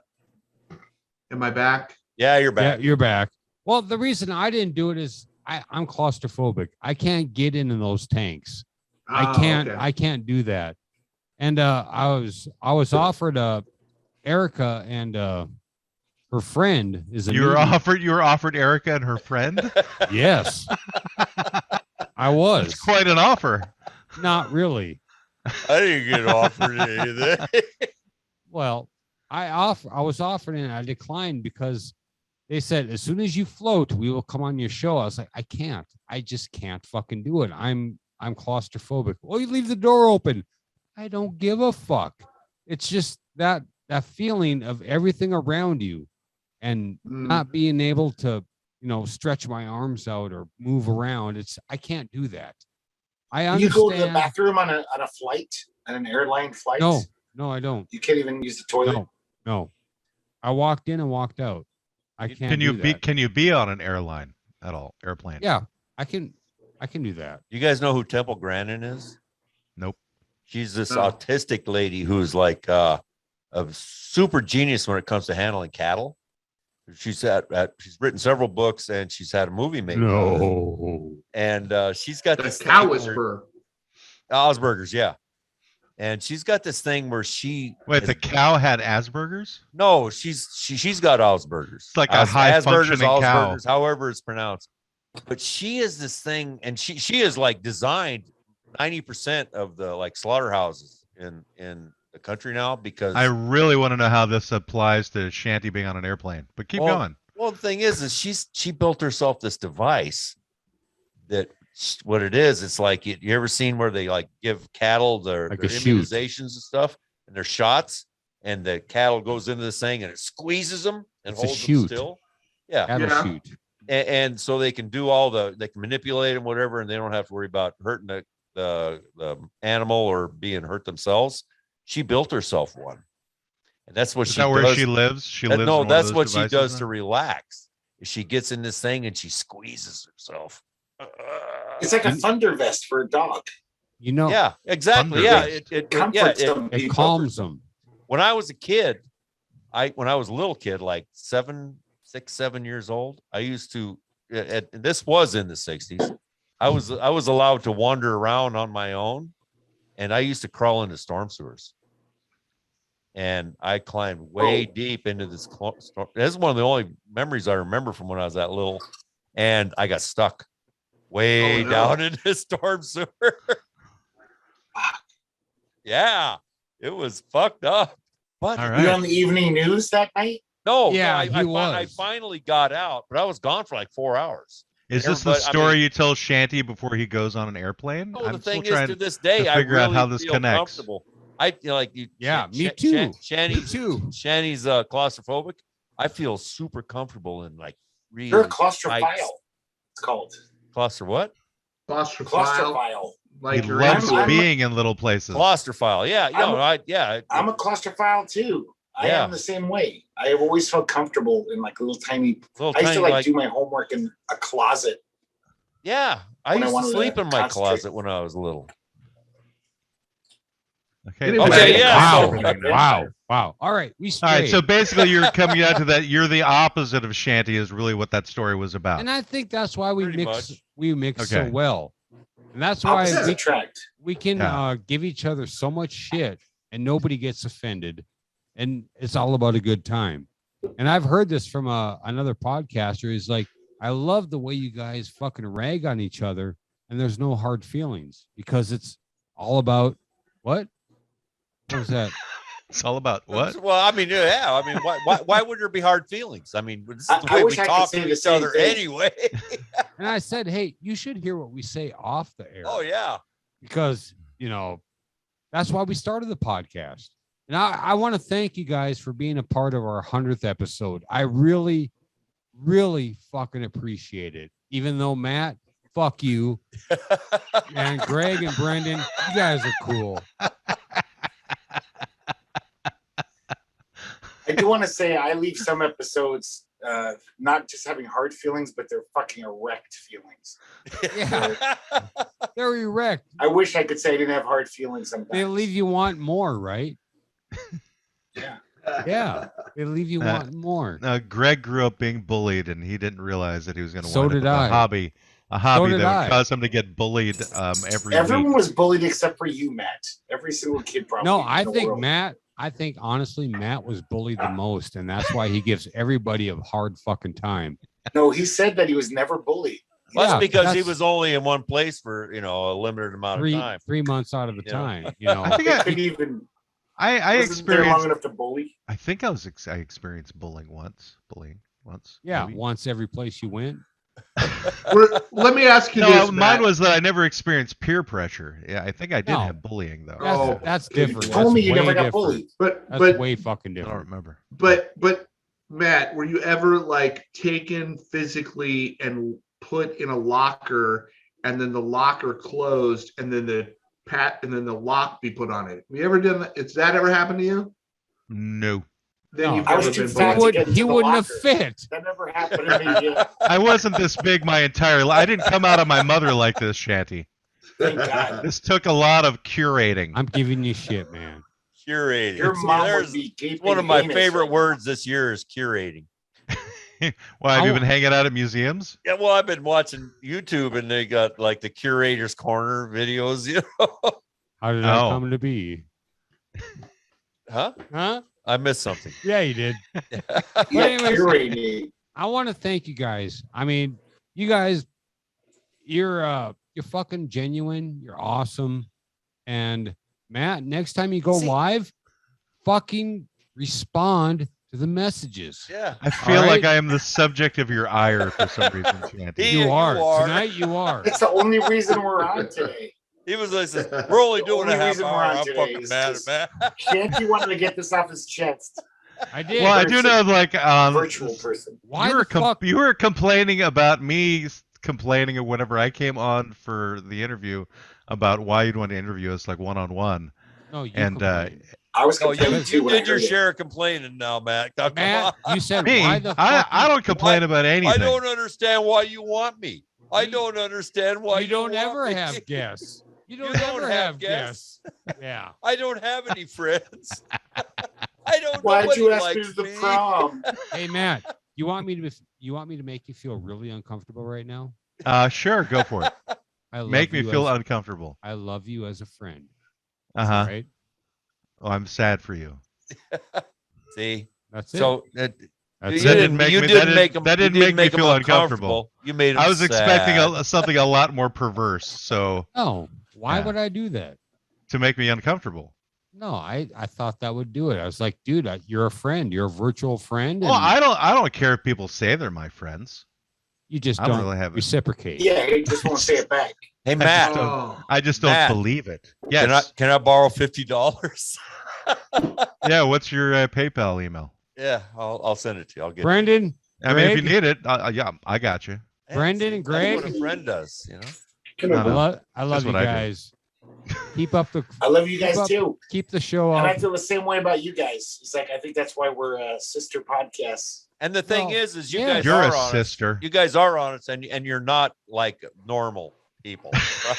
am I back?" Yeah, you're Yeah, back. you're back. Well, the reason I didn't do it is I'm claustrophobic. I can't get into those tanks. I Oh, can't. okay. I can't do that. And I was offered Erica and Her friend is a You were newbie. offered Erica and her friend? Yes, I was. That's quite an offer. Not really. I didn't get offered anything. Well, I was offered and I declined because they said as soon as you float, we will come on your show. I was like, I can't. I just can't fucking do it. I'm claustrophobic. Well, you leave the door open. I don't give a fuck. It's just that feeling of everything around you and not being able to, stretch my arms out or move around. I can't do that. I understand. You go to the bathroom on a flight, on an airline flight? No, I don't. You can't even use the toilet? No. I walked in and walked out. I can't. Can you be on an airline at all? Airplane? Yeah, I can do that. You guys know who Temple Grandin is? Nope. She's this autistic lady who's like a super genius when it comes to handling cattle. She's written several books and she's had a movie made. No. And she's got The this cow thing whisperer. Asperger's, yeah. And she's got this thing where the cow had Asperger's? No, she's got Asperger's. It's like a high functioning cow. However it's pronounced. But she is this thing, and she is like designed 90% of the like slaughterhouses in the country now, because I really want to know how this applies to Shanty being on an airplane. But keep going. Well, the thing is she built herself this device that what it is, it's like you ever seen where they like give cattle their immunizations and stuff and their shots, and the cattle goes into this thing and it squeezes them and holds them still. Yeah. Shoot. And so they can do they can manipulate them, whatever, and they don't have to worry about hurting the animal or being hurt themselves. She built herself one, and that's what Is that where she lives? She lives. No, in that's what she devices does now? to relax. She gets in this thing and she squeezes herself. It's like a thunder vest for a dog. Yeah, exactly. Thunder Yeah, vest. it Comforts some It people. calms them. When I was a kid, when I was a little kid, like 6, 7 years old, I used to. This was in the 60s. I was allowed to wander around on my own, and I used to crawl into storm sewers. And I climbed way deep into this storm. This is one of the only memories I remember from when I was that little, and I got stuck way down in this storm sewer. Yeah, it was fucked up. But All Were right. you on the evening news that night? no, Yeah, I finally got out, but I was gone for like 4 hours. Is this the story you tell Shanty before he goes on an airplane? No, the I'm still thing is, trying to this day, to I figure out really how this feel connects. comfortable. I feel like you. Yeah, me too. Shanny's Me too. Shanny's claustrophobic. I feel super comfortable in like really. You're a claustrophile. tight- It's called Claustro what? Claustrophile. claustrophile. Like He you're loves in- being in little places. Claustrophile. Yeah, I'm a claustrophile too. I Yeah. am the same way. I have always felt comfortable in like little tiny. little I used to tiny, like do my homework in a closet. Yeah, I when I used to wanted to sleep in my concentrate. closet when I was little. Okay. Anyway, Okay, yeah, Wow. All right, we All right. strayed. So basically, you're coming out to that. You're the opposite of Shanty. Is really what that story was about. and I think that's why we Pretty mix. much. We mix so Okay. well, and that's why Opposites attract. we can Yeah. give each other so much shit, and nobody gets offended, and it's all about a good time. And I've heard this from another podcaster. He's like, I love the way you guys fucking rag on each other, and there's no hard feelings because it's all about what? What was that? It's all about what? Well, I mean, yeah. I mean, why would there be hard feelings? I mean, this is the I way we wish I could talk say to the each same other thing. anyway. And I said, hey, you should hear what we say off the air. Oh yeah. Because that's why we started the podcast. And I want to thank you guys for being a part of our 100th episode. I really, really fucking appreciate it. Even though Matt, fuck you, and Greg and Brendan, you guys are cool. I do want to say I leave some episodes not just having hard feelings, but they're fucking erect feelings. Yeah, they're erect. I wish I could say I didn't have hard feelings sometimes. They leave you want more, right? Yeah. Yeah, they leave you want more. Greg grew up being bullied, and he didn't realize that he was going to So wind up did with I. a hobby did that I. would cause him to get bullied every Everyone week. was bullied except for you, Matt. Every single kid probably. No, in I the think world. Matt. I think honestly, Matt was bullied the most, and that's why he gives everybody a hard fucking time. No, he said that he was never bullied. Well, that's Yeah, because he that's- was only in one place for a limited amount of time. 3 months out of the You know? time. You know, I think They I, couldn't even. I Wasn't there long experienced. enough to bully. I think I experienced bullying once. yeah, maybe. once every place you went. Let me ask you No, this, mine Matt. was that I never experienced peer pressure. Yeah, I think I did No. have bullying though. That's, Oh, that's You different. told That's me you way never got different. bullied. But That's way fucking I don't different. remember. but Matt, were you ever like taken physically and put in a locker, and then the locker closed, and then the lock be put on it? Have you ever done that? Has that ever happened to you? No, Then No. you've I was never too been fat bullied. to get into He the wouldn't have locker. fit. That never happened to me yet. I wasn't this big my entire life. I didn't come out of my mother like this, Shanty. Thank God. This took a lot of curating. I'm giving you shit, man. Curating. Your See, mom would there's be gaping one of my anus favorite right now. words this year is curating. Why have you I- been hanging out at museums? Yeah, well, I've been watching YouTube and they got like the curator's corner videos, you know. How did that Oh. come to be? Huh? Huh? I missed something. Yeah, you did. Yeah, anyways- curating. I want to thank you guys. I mean, you guys, you're fucking genuine. You're awesome. And Matt, next time you go See- live, fucking respond to the messages. Yeah. I feel All like right. I am the subject of your ire for some reason, Shanty. He- You are. you are. Tonight you are. It's the only reason we're on today. He was like, we're only The doing a only half reason we're hour. on I'm today fucking is mad just- at Matt. Shanty wanted to get this off his chest. I did. Well, I do know, like, Virtual person. Why you were the fuck? you were complaining about me complaining or whatever. I came on for the interview about why you'd want to interview us like one-on-one. No, you And complained. I was Oh, complaining you too when I did your heard it. share of complaining now, Matt. Now, come Matt, on. you said me, why the I fuck? don't complain about anything. I don't understand why you want me. I don't understand why you don't want ever me. have guests. You don't, don't ever have have guests. Yeah. I don't have any friends. I don't. Why'd Nobody you ask me likes to the me. prom? Hey Matt, you want me to make you feel really uncomfortable right now? Sure, go for it. I love Make me you feel as, uncomfortable. I love you as a friend. Uh-huh. Right? Oh, I'm sad for you. See, That's it. so That's you it. didn't make me. that didn't make me feel uncomfortable. You made him I was expecting sad. something a lot more perverse, so No, why Yeah. would I do that? to make me uncomfortable. No, I thought that would do it. I was like, dude, you're a friend. You're a virtual friend. Well, and I don't care if people say they're my friends. you just I don't, don't really have it. reciprocate. Yeah, he just won't say it back. Hey Matt, Oh. I just don't Matt. believe it. Yes. can I borrow $50? Yeah. What's your PayPal email? Yeah, I'll send it to you. I'll get it. Brendan, I mean, if you Greg? need it, yeah, I got you. Yeah, Brendan see, and that's what Greg? a friend does, you know. Come No, on. no. I love That's you what I do. guys. Keep up the I love you keep guys up- too. keep the show And I up. feel the same way about you guys. It's like I think that's why we're sister podcasts. And the thing Well, is you yeah. guys You're are a honest. sister. You guys are honest, and you're not like normal people.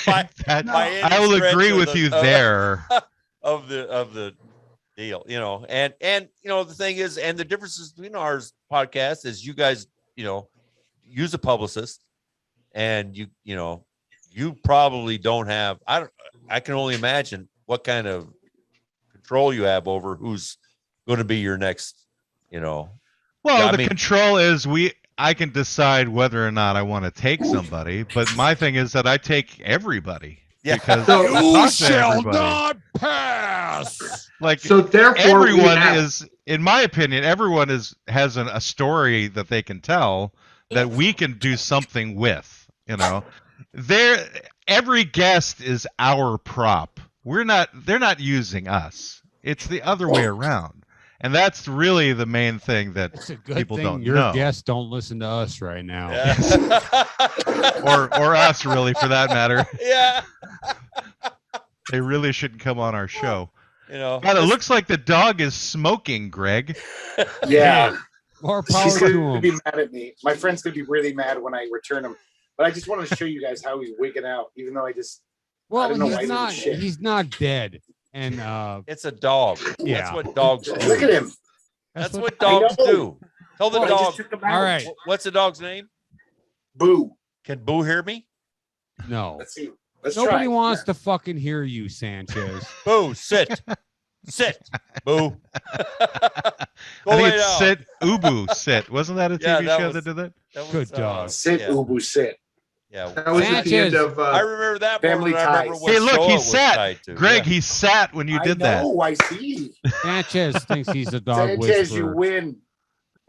By- That- by any I will stretch agree of with the- you of- there. of the deal, you know. And you know the thing is, and the differences between our podcast is you guys, you know, use a publicist, and you know, you probably don't have. I can only imagine what kind of control you have over who's going to be your next, you know. Well, Yeah, I the mean- control is I can decide whether or not I want to take somebody, but my thing is that I take everybody. Yeah. Because So- I You talk to shall everybody. not pass. Like So therefore, everyone we have, is, in my opinion, everyone has a story that they can tell that we can do something with. You know, every guest is our prop. They're not using us. It's the other way around, and that's really the main thing that It's a good people thing don't your know. guests don't listen to us right now. Yeah. or us, really, for that matter. Yeah. They really shouldn't come on our show. You know. God, it looks like the dog is smoking, Greg. Yeah. More power She's to gonna them. be mad at me. My friend's gonna be really mad when I return him. But I just wanted to show you guys how he's wigging out, even though I Well, don't know why he's he didn't not. shit. He's not dead. And It's a dog. Yeah. That's what dogs do. look at him. That's what. what dogs I know. do. Tell the Oh, I dog. just took him out. All right. What's the dog's name? Boo. Can Boo hear me? No. Let's see. Let's Nobody try. wants to fucking hear you, Sanchez. Boo, sit. Sit. Boo. I think it's Sit Ubu Sit. Wasn't that a TV show that did that? Good dog. Sit, Ubu, sit. Yeah. That was at the end of. I remember that Family more than I remember Ties. what Hey, look, show it he was sat. tied to. Greg, Yeah. he sat when you did that. Oh, I see. Sanchez thinks he's a dog Sanchez, you whisperer. win.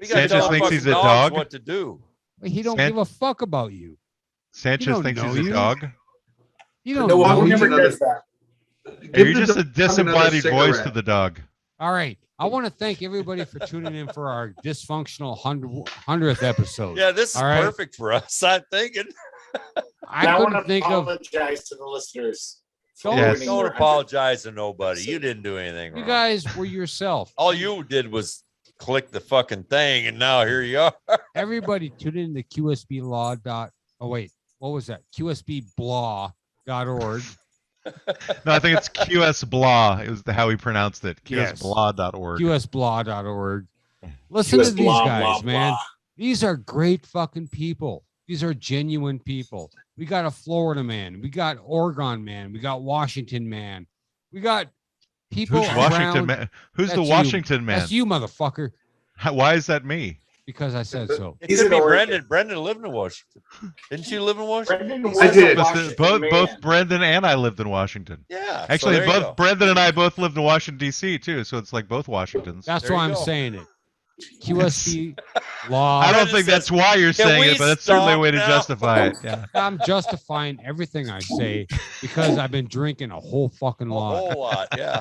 We gotta Sanchez tell thinks fucking he's a dogs dog? what to do. He don't San- give a fuck about you. Sanchez don't thinks know he's a you. dog. You don't No know one you. ever does that. You're just a disembodied voice to the dog. All right. I want to thank everybody for tuning in for our dysfunctional 100th episode. Yeah, this is All right. perfect for us. I'm thinking. I want couldn't to think of. apologize to the listeners. for Don't- ruining Don't your apologize to nobody. You didn't do anything wrong. You guys were yourself. All you did was click the fucking thing, and now here you are. Everybody tune in to QSB law. Oh wait, what was that? QSBblaw.org. No, I think it's QS Blah. It was how he pronounced it. Yes. QSBlah.org. QSBlaw.org. Listen to QS these blah, guys, blah, man. blah. These are great fucking people. These are genuine people. We got a Florida man. We got Oregon man. We got Washington man. We got people. Who's Washington around- man? Who's the That's you. Washington man? That's you, motherfucker. Why is that me? Because I said so. It He's could in be Oregon. Brendan. Brendan lived in Washington. Didn't you live in Washington? Brendan was I did. a Washington man. Both Brendan and I lived in Washington. Yeah. Actually, so there you both go. Brendan and I both lived in Washington D.C. too, so it's like both Washingtons. That's There why you I'm go. saying it. QSB law. I don't Brendan think that's says, why you're "Can saying we it, but that's certainly a way to stop now?" justify it. Yeah. I'm justifying everything I say because I've been drinking a whole fucking A lot. whole lot. Yeah.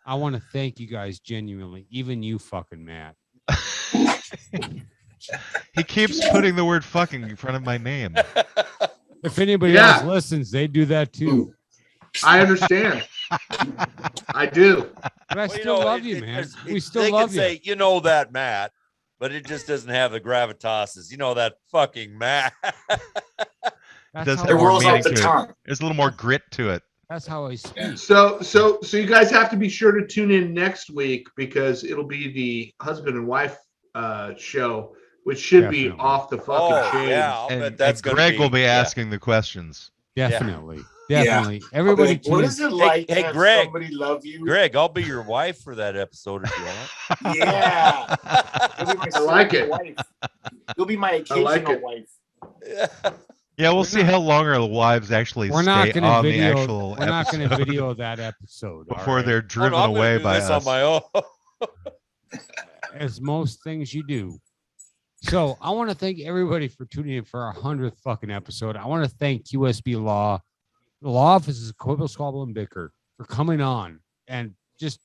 I want to thank you guys genuinely, even you fucking Matt. He keeps putting the word fucking in front of my name. If anybody Yeah. else listens, they do that too. I understand. I do. But I Well, still love you, man. We still they love can you. say, you know that Matt, but it just doesn't have the gravitas as, you know, that fucking Matt. That's Does how, It more rolls meaning off the to it. tongue. There's a little more grit to it. that's how I speak. So you guys have to be sure to tune in next week because it'll be the husband and wife show, which should be Definitely. off the fucking Oh, chain. yeah. I'll bet And, that's and going Greg to will be yeah. asking the questions. Definitely. Yeah. Definitely. Everybody Like, what tune is in. it like hey, to have Greg. somebody love you? Greg, I'll be your wife for that episode if you want. Yeah. You'll be my I like second it. wife. You'll be my I like occasional it. wife. Yeah, we'll see how long our wives actually We're not stay going to on the video. actual We're not going to episode video that episode all before right? they're Oh, driven no, I'm gonna away do by this us. on my own. as most things you do. So I want to thank everybody for tuning in for our 100th fucking episode. I want to thank QSB Law, the law offices of Quibble, Squabble, and Bicker for coming on and just,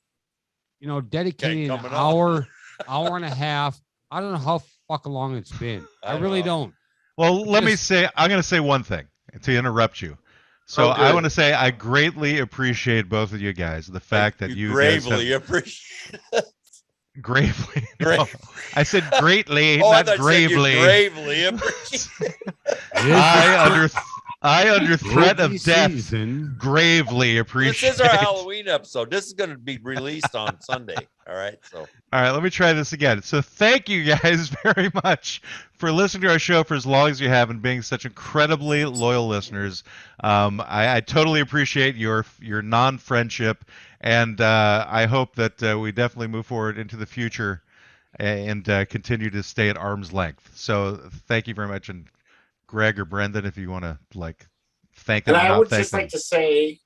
dedicating an coming on. hour and a half. I don't know how fucking long it's been. I I really know. don't. Well, let me Just- say, I'm going to say one thing to interrupt you. So Oh, I good. want to say I greatly appreciate both of you guys. The fact that you guys gravely have, appreciate. gravely. Gra- No, I said greatly, Oh, I not thought you said you gravely. gravely appreciate. I under threat of Busy death season. gravely This appreciate. is our Halloween episode. This is going to be released on Sunday. All right. So All right, let me try this again. So thank you guys very much for listening to our show for as long as you have and being such incredibly loyal listeners. I totally appreciate your non-friendship, and I hope that we definitely move forward into the future and continue to stay at arm's length. So thank you very much. And Greg or Brendan, if you want to thank them, And I not would thank just them. like to say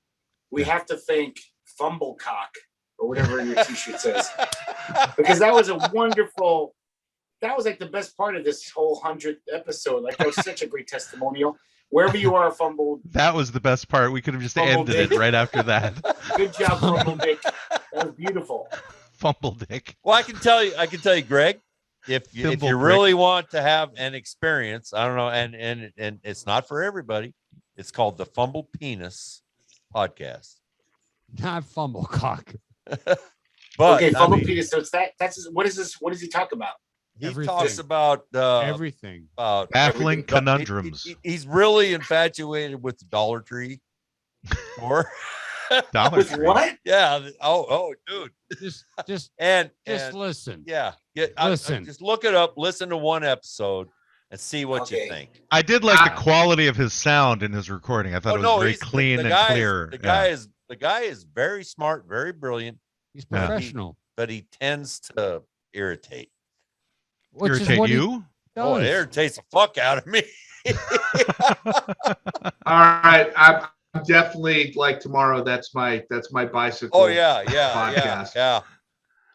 we have to thank Fumblecock or whatever your t-shirt says. Because that was like the best part of this whole 100th episode. Like that was such a great testimonial. Wherever you are, Fumble, That was the best part. We could have just Fumble ended dick. it right after that. good job, Fumble Dick. That was beautiful. Fumble dick. well, I can tell you, Greg, if you Thimble really want to have an experience, I don't know, and it's not for everybody. It's called the Fumble Penis Podcast. Not Fumblecock. But Okay, I Fumble mean, Peter. So it's what is this? What does he talk about? he Everything. talks about Everything. Baffling everything. conundrums. He's really infatuated with the Dollar Tree. Or Dollar With Tree. what? yeah. Oh, dude. Just And listen. yeah. Listen. Just look it up. Listen to one episode and see what Okay. you think. I did like the quality of his sound in his recording. I thought it was very he's- clean the and guy is- clear. The guy is The guy is very smart, very brilliant. He's Yeah. professional. But he tends to irritate. Which is Irritate what he you? Oh, it does. irritates the fuck out of me. All right, I'm definitely like tomorrow. That's my bicycle. Oh yeah, Podcast.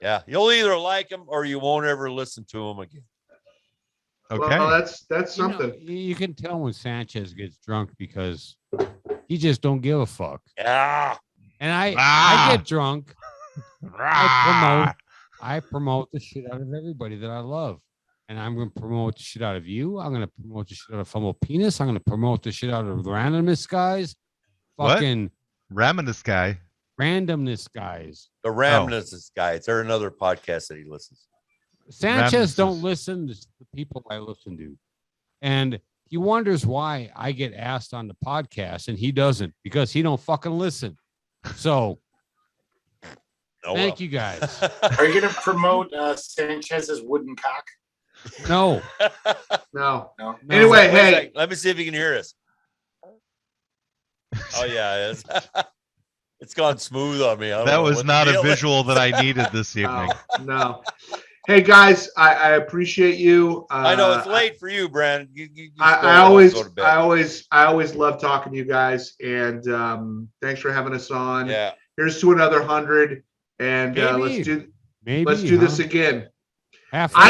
yeah. You'll either like him or you won't ever listen to him again. Okay. Well, that's You know, something. you can tell when Sanchez gets drunk because he just don't give a fuck. Yeah. And I Ah. get drunk. I promote the shit out of everybody that I love. And I'm going to promote the shit out of you. I'm going to promote the shit out of Fumble Penis. I'm going to promote the shit out of randomness guys. What? Fucking Ramming this guy. randomness guys. The Ramness guys. They're another podcast that he listens. Sanchez Randomness don't is- listen to the people I listen to. And he wonders why I get asked on the podcast and he doesn't because he don't fucking listen. So thank you guys. Are you going to promote Sanchez's wooden cock? No. No. No. Anyway, Wait a hey, sec. Let me see if you can hear us. Oh yeah, it's gone smooth on me. I don't That know was what the not a deal is. visual that I needed this evening. no. Hey guys, I appreciate you. I know it's late for you, Brandon. You I go to bed. always love talking to you guys, and thanks for having us on. Yeah. Here's to another 100, and Maybe. let's do this again. Halfway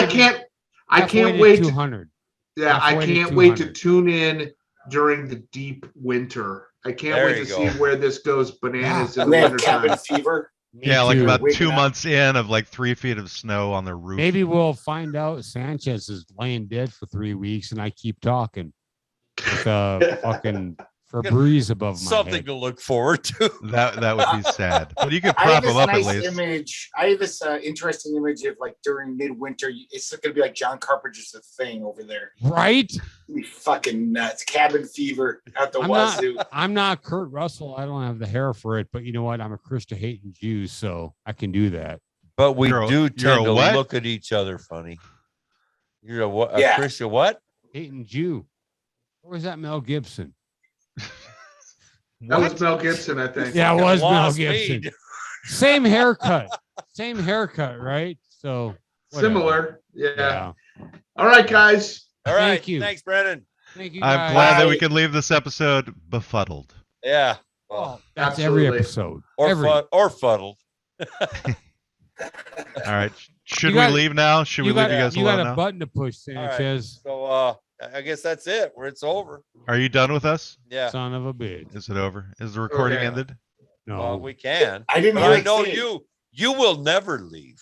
I can't wait. 200. Yeah, I halfway to can't wait to 200. tune in during the deep winter. I can't There wait you to go. see where this goes bananas in And the they have winter cabin time. fever. Yeah, like too. about Waking 2 up. months in of like 3 feet of snow on the roof. Maybe we'll find out Sanchez is laying dead for 3 weeks and I keep talking with fucking Febreze above my Something head. to look forward to. That would be sad. But you could I have prop him this up at nice least. image. I have this interesting image of like during midwinter. It's going to be like John Carpenter's The Thing over there. Right? It's gonna be fucking nuts. Cabin fever out the I'm not- wazoo. I'm not Kurt Russell. I don't have the hair for it, but you know what? I'm a Krista hating Jew, so I can do that. But we You're a- do you're a tend to what? look at each other funny. You're a what? Yeah. A Christian what? Hating Jew. Or was that Mel Gibson? That was Mel Gibson, I think. Yeah, it was Mel Lost me. Gibson. Same haircut. Same haircut, right? So whatever. Similar. Yeah. Yeah. All right, guys. All right. Thank you. Thanks, Brennan. Thank you. I'm guys. glad that we Bye. could leave this episode befuddled. Yeah. Oh, that's every Absolutely. episode. Or every. or fuddled. All right. Should You got- we leave now? Should we You leave got, you guys you got alone a now? button to push, All right. Sanchez. So I guess that's it. Where it's over. Are you done with us? Yeah. Son of a bitch. Is it over? Is the recording Okay. ended? No. Well, we can. I didn't But hear I it know say it. you will never leave.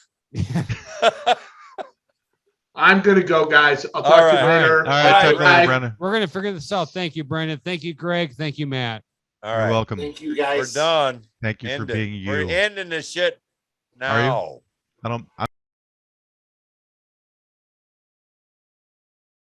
I'm gonna go, guys. I'll All talk to you right. later. All right. Talk Bye. later, Brennan. We're gonna figure this out. Thank you, Brandon. Thank you, Greg. Thank you, Matt. All You're right. welcome. Thank you, We're guys. done. Thank you for End it. being We're you. ending this shit Are you? now. I don't.